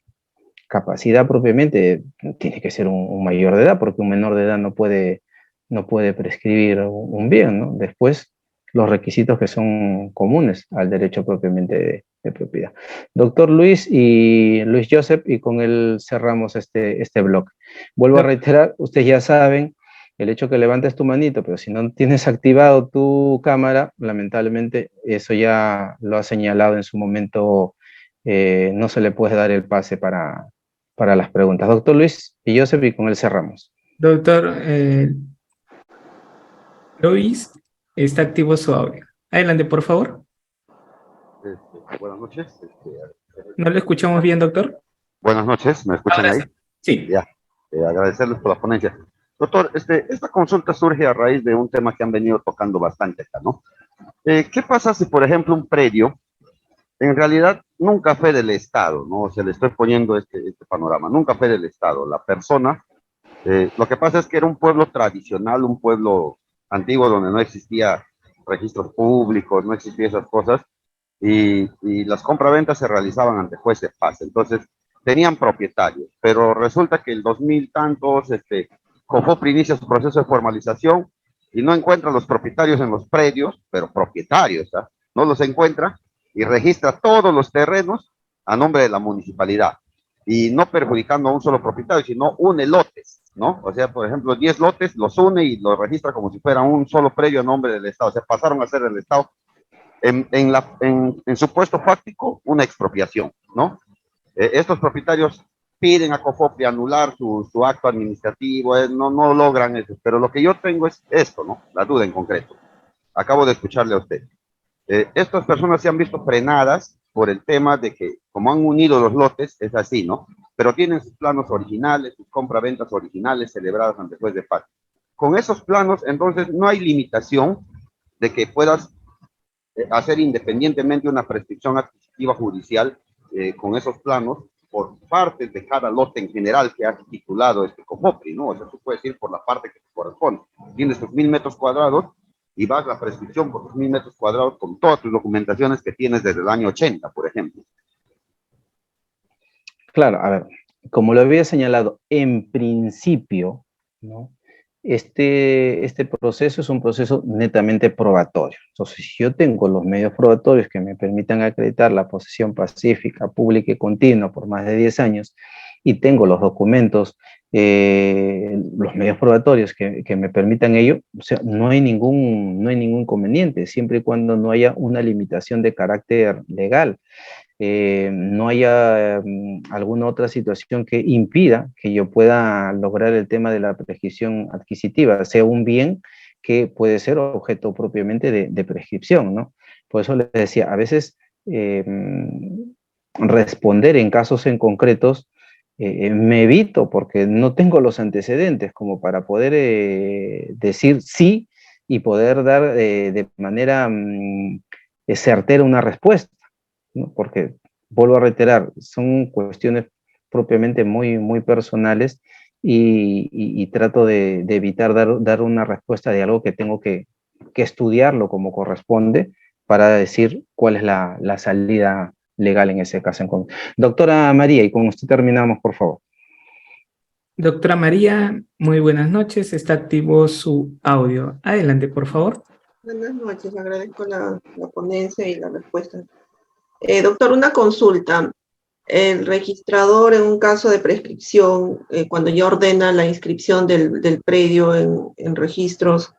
Capacidad propiamente tiene que ser un mayor de edad, porque un menor de edad no puede prescribir un bien, ¿no? Después, los requisitos que son comunes al derecho propiamente de propiedad. Doctor Luis y Luis Joseph, y con él cerramos este bloque. Vuelvo a reiterar, ustedes ya saben, el hecho que levantes tu manito, pero si no tienes activado tu cámara, lamentablemente eso ya lo ha señalado en su momento, no se le puede dar el pase para las preguntas. Doctor Luis y Joseph, y con él cerramos. Doctor Luis, está activo su audio. Adelante, por favor. Buenas noches. ¿No lo escuchamos bien, doctor? Buenas noches, ¿me escuchan ahí? Sí. Ya, agradecerles por la ponencia. Doctor, esta consulta surge a raíz de un tema que han venido tocando bastante acá, ¿no? ¿Qué pasa si, por ejemplo, un predio en realidad nunca fue del Estado, ¿no? O sea, le estoy poniendo este panorama, nunca fue del Estado. La persona, lo que pasa es que era un pueblo tradicional, un pueblo antiguo donde no existía registros públicos, no existían esas cosas, y las compraventas se realizaban ante juez de paz. Entonces, tenían propietarios, pero resulta que el 2000 tantos, COFOPRI inicia su proceso de formalización y no encuentra los propietarios en los predios, pero propietarios, ¿ah? No los encuentra y registra todos los terrenos a nombre de la municipalidad y no perjudicando a un solo propietario, sino une lotes, ¿no? O sea, por ejemplo, 10 lotes los une y los registra como si fuera un solo predio a nombre del Estado. O sea, pasaron a ser del Estado en supuesto fáctico una expropiación, ¿no? Estos propietarios piden a COFOPRI anular su acto administrativo, no logran eso, pero lo que yo tengo es esto, ¿no? La duda en concreto. Acabo de escucharle a usted. Estas personas se han visto frenadas por el tema de que, como han unido los lotes, es así, ¿no? Pero tienen sus planos originales, sus compraventas originales celebradas ante juez de paz. Con esos planos, entonces, no hay limitación de que puedas hacer independientemente una prescripción adquisitiva judicial con esos planos por parte de cada lote en general que ha titulado COFOPRI, ¿no? O sea, tú puedes ir por la parte que te corresponde. Tienes tus 1000 metros cuadrados y vas a la prescripción por tus 1000 metros cuadrados con todas tus documentaciones que tienes desde el año 80, por ejemplo. Claro, a ver, como lo había señalado, en principio, ¿no? Este proceso es un proceso netamente probatorio. Entonces, si yo tengo los medios probatorios que me permitan acreditar la posesión pacífica, pública y continua por más de 10 años, y tengo los documentos, los medios probatorios que me permitan ello, o sea, no hay ningún inconveniente, siempre y cuando no haya una limitación de carácter legal. No haya alguna otra situación que impida que yo pueda lograr el tema de la prescripción adquisitiva, sea un bien que puede ser objeto propiamente de prescripción, ¿no? Por eso les decía, a veces responder en casos en concretos me evito porque no tengo los antecedentes como para poder decir sí y poder dar de manera certera una respuesta, ¿no? Porque, vuelvo a reiterar, son cuestiones propiamente muy personales y trato de evitar dar una respuesta de algo que tengo que estudiarlo como corresponde para decir cuál es la salida legal en ese caso. Doctora María, y con usted terminamos, por favor. Doctora María, muy buenas noches, está activo su audio. Adelante, por favor. Buenas noches, agradezco la ponencia y la respuesta. Doctor, una consulta. El registrador en un caso de prescripción, cuando ya ordena la inscripción del predio en registros,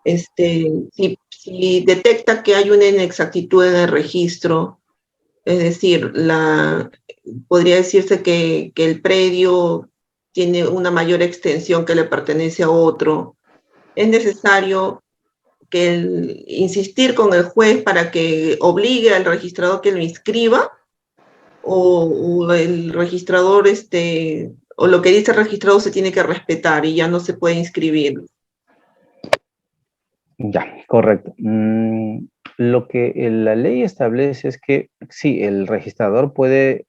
si detecta que hay una inexactitud en el registro, es decir, podría decirse que el predio tiene una mayor extensión que le pertenece a otro, es necesario insistir con el juez para que obligue al registrador que lo inscriba, o el registrador, o lo que dice el registrador se tiene que respetar y ya no se puede inscribir. Ya, correcto. Lo que la ley establece es que sí, el registrador puede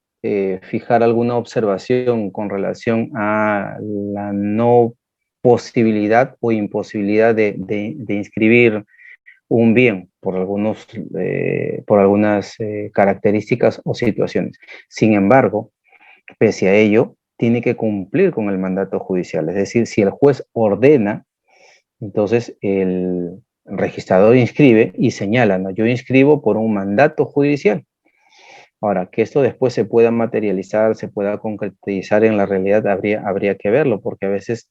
fijar alguna observación con relación a la no posibilidad o imposibilidad de inscribir un bien por algunas características o situaciones. Sin embargo, pese a ello, tiene que cumplir con el mandato judicial. Es decir, si el juez ordena, entonces el registrador inscribe y señala, ¿no? Yo inscribo por un mandato judicial. Ahora, que esto después se pueda materializar, se pueda concretizar en la realidad, habría que verlo, porque a veces,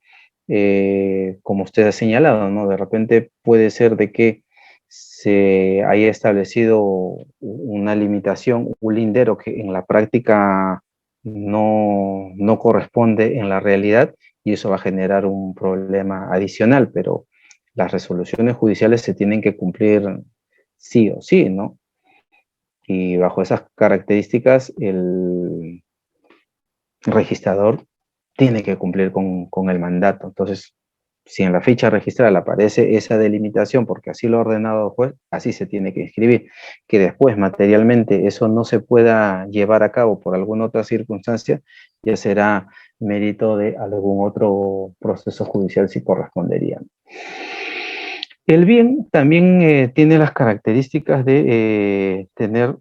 como usted ha señalado, ¿no? De repente puede ser de que se haya establecido una limitación, un lindero que en la práctica no corresponde en la realidad y eso va a generar un problema adicional, pero las resoluciones judiciales se tienen que cumplir sí o sí, ¿no? Y bajo esas características, el registrador tiene que cumplir con el mandato. Entonces, si en la ficha registral aparece esa delimitación, porque así lo ha ordenado el juez, así se tiene que inscribir. Que después, materialmente, eso no se pueda llevar a cabo por alguna otra circunstancia, ya será mérito de algún otro proceso judicial si correspondería. El bien también tiene las características de tener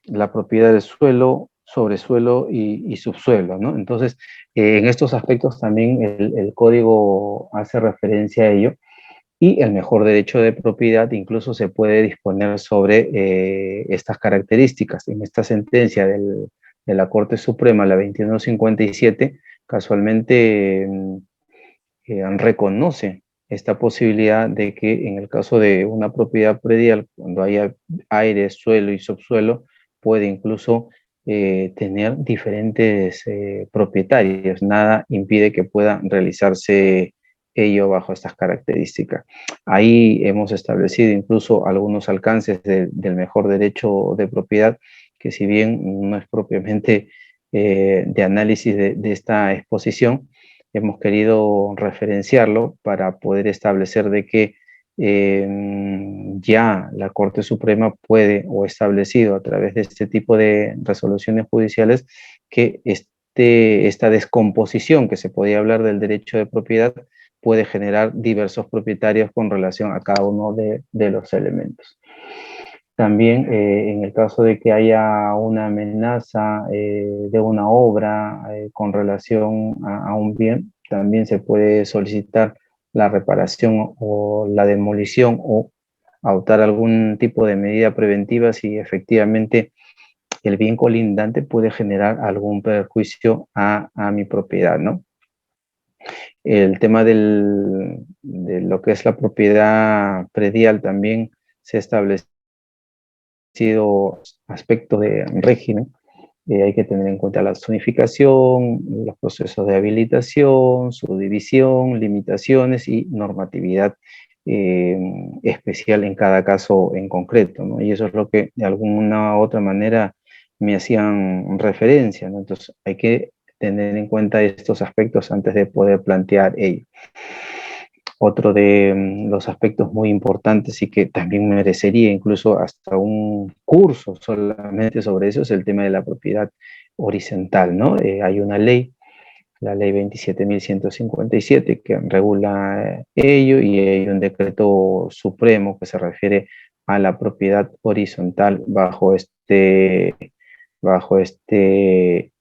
la propiedad del suelo, sobresuelo y subsuelo, ¿no? Entonces, en estos aspectos también el código hace referencia a ello y el mejor derecho de propiedad incluso se puede disponer sobre estas características. En esta sentencia de la Corte Suprema, la 2157, casualmente reconoce esta posibilidad de que en el caso de una propiedad predial, cuando haya aire, suelo y subsuelo, puede incluso tener diferentes propietarios. Nada impide que pueda realizarse ello bajo estas características. Ahí hemos establecido incluso algunos alcances del mejor derecho de propiedad, que si bien no es propiamente de análisis de esta exposición, hemos querido referenciarlo para poder establecer de que ya la Corte Suprema puede o establecido a través de este tipo de resoluciones judiciales que esta descomposición que se podía hablar del derecho de propiedad puede generar diversos propietarios con relación a cada uno de los elementos. También en el caso de que haya una amenaza de una obra con relación a un bien, también se puede solicitar la reparación o la demolición o adoptar algún tipo de medida preventiva si efectivamente el bien colindante puede generar algún perjuicio a mi propiedad, ¿no? El tema de lo que es la propiedad predial también se establece aspecto de régimen, hay que tener en cuenta la zonificación, los procesos de habilitación, su división, limitaciones y normatividad especial en cada caso en concreto, ¿no? Y eso es lo que de alguna u otra manera me hacían referencia, ¿no? Entonces hay que tener en cuenta estos aspectos antes de poder plantear ello. Otro de los aspectos muy importantes y que también merecería incluso hasta un curso solamente sobre eso es el tema de la propiedad horizontal, ¿no? Hay una ley, la ley 27.157, que regula ello y hay un decreto supremo que se refiere a la propiedad horizontal bajo este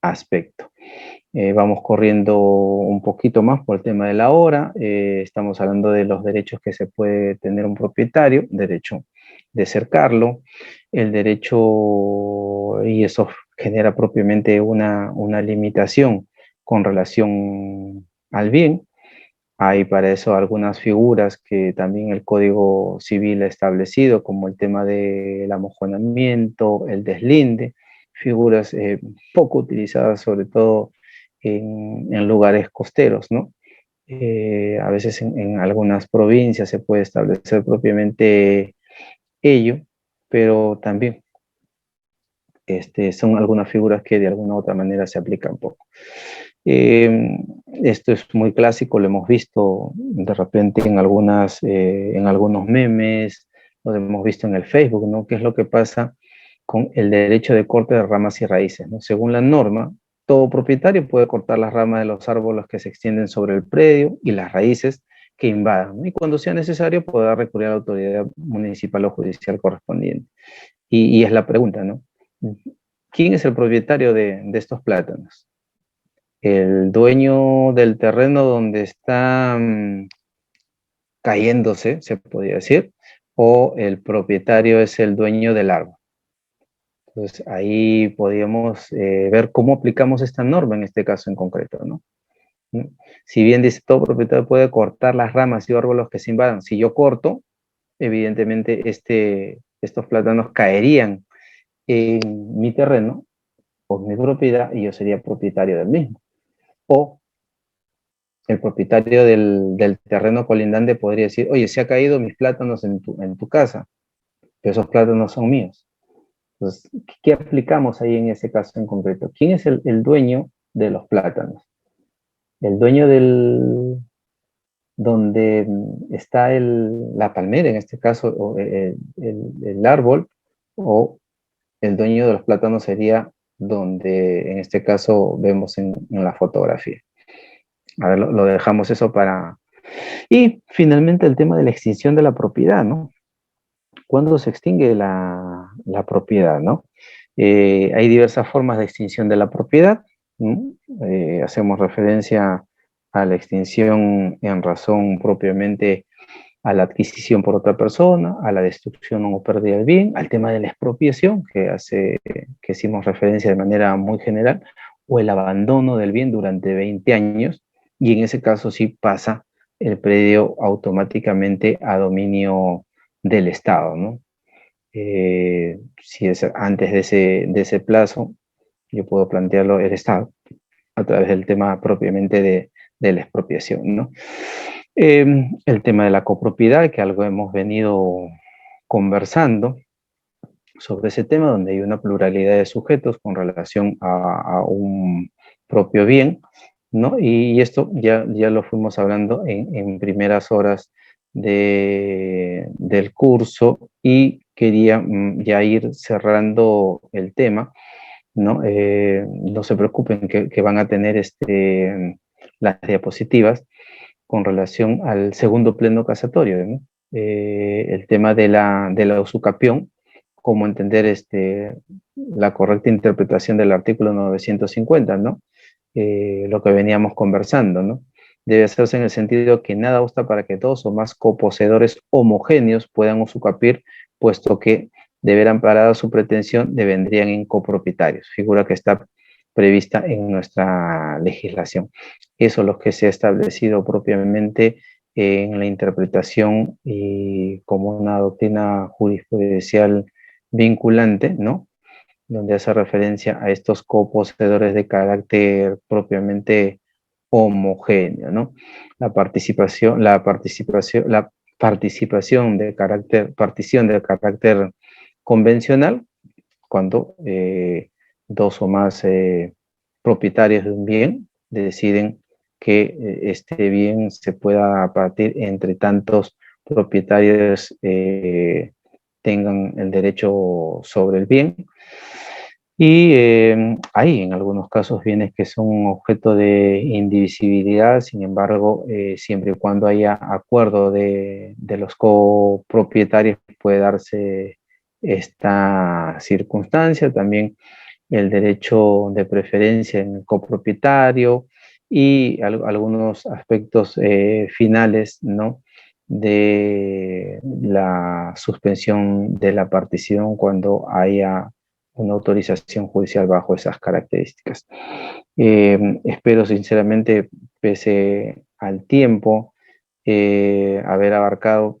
aspecto. Vamos corriendo un poquito más por el tema de la hora. Estamos hablando de los derechos que se puede tener un propietario, derecho de cercarlo, el derecho, y eso genera propiamente una limitación con relación al bien. Hay para eso algunas figuras que también el Código Civil ha establecido, como el tema del amojonamiento, el deslinde, figuras poco utilizadas sobre todo en lugares costeros, ¿no? A veces en algunas provincias se puede establecer propiamente ello, pero también son algunas figuras que de alguna u otra manera se aplican poco. Esto es muy clásico, lo hemos visto de repente en algunos memes, lo hemos visto en el Facebook, ¿no? ¿Qué es lo que pasa con el derecho de corte de ramas y raíces, ¿no? Según la norma, todo propietario puede cortar las ramas de los árboles que se extienden sobre el predio y las raíces que invadan, ¿no? Y cuando sea necesario podrá recurrir a la autoridad municipal o judicial correspondiente. Y es la pregunta, ¿no? ¿Quién es el propietario de estos plátanos? ¿El dueño del terreno donde está cayéndose, se podría decir, o el propietario es el dueño del árbol? Entonces ahí podríamos ver cómo aplicamos esta norma en este caso en concreto, ¿no? Si bien dice todo propietario puede cortar las ramas y árboles que se invadan, si yo corto, evidentemente estos plátanos caerían en mi terreno por mi propiedad y yo sería propietario del mismo. O el propietario del terreno colindante podría decir, oye, se ha caído mis plátanos en tu casa, pero esos plátanos son míos. Entonces, ¿qué aplicamos ahí en ese caso en concreto? ¿Quién es el dueño de los plátanos? ¿El dueño donde está la palmera, en este caso, o el árbol, o el dueño de los plátanos sería donde, en este caso, vemos en la fotografía? A ver, lo dejamos eso para... Y finalmente el tema de la extinción de la propiedad, ¿no? ¿Cuándo se extingue la propiedad, no? Hay diversas formas de extinción de la propiedad, ¿no? Hacemos referencia a la extinción en razón propiamente a la adquisición por otra persona, a la destrucción o pérdida del bien, al tema de la expropiación, que hicimos referencia de manera muy general, o el abandono del bien durante 20 años, y en ese caso sí pasa el predio automáticamente a dominio del Estado, ¿no? Si es antes de ese plazo, yo puedo plantearlo el Estado a través del tema propiamente de la expropiación, ¿no? El tema de la copropiedad, que algo hemos venido conversando sobre ese tema, donde hay una pluralidad de sujetos con relación a un propio bien, ¿no? Y esto ya lo fuimos hablando en primeras horas del curso y quería ya ir cerrando el tema, ¿no? No se preocupen que van a tener las diapositivas con relación al segundo pleno casatorio, ¿no? El tema de la usucapión, cómo entender la correcta interpretación del artículo 950, ¿no? Lo que veníamos conversando, ¿no? Debe hacerse en el sentido que nada obsta para que dos o más coposeedores homogéneos puedan usucapir, puesto que de ver amparada su pretensión devendrían en copropietarios, figura que está prevista en nuestra legislación. Eso es lo que se ha establecido propiamente en la interpretación y como una doctrina jurisprudencial vinculante, ¿no? Donde hace referencia a estos coposeedores de carácter propiamente homogéneo, ¿no? La partición de carácter convencional, cuando dos o más propietarios de un bien deciden que este bien se pueda partir entre tantos propietarios tengan el derecho sobre el bien. Y hay en algunos casos bienes que son objeto de indivisibilidad, sin embargo, siempre y cuando haya acuerdo de los copropietarios puede darse esta circunstancia. También el derecho de preferencia en el copropietario y algunos aspectos finales, ¿no? De la suspensión de la partición cuando haya una autorización judicial bajo esas características. Espero sinceramente, pese al tiempo, haber abarcado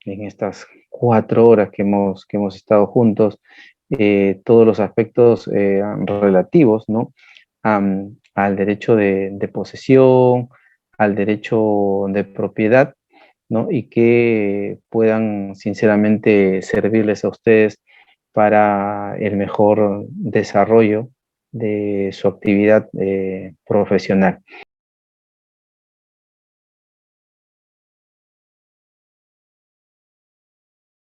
en estas 4 horas que hemos estado juntos, todos los aspectos relativos, ¿no? Al derecho de posesión, al derecho de propiedad, ¿no? Y que puedan sinceramente servirles a ustedes para el mejor desarrollo de su actividad profesional.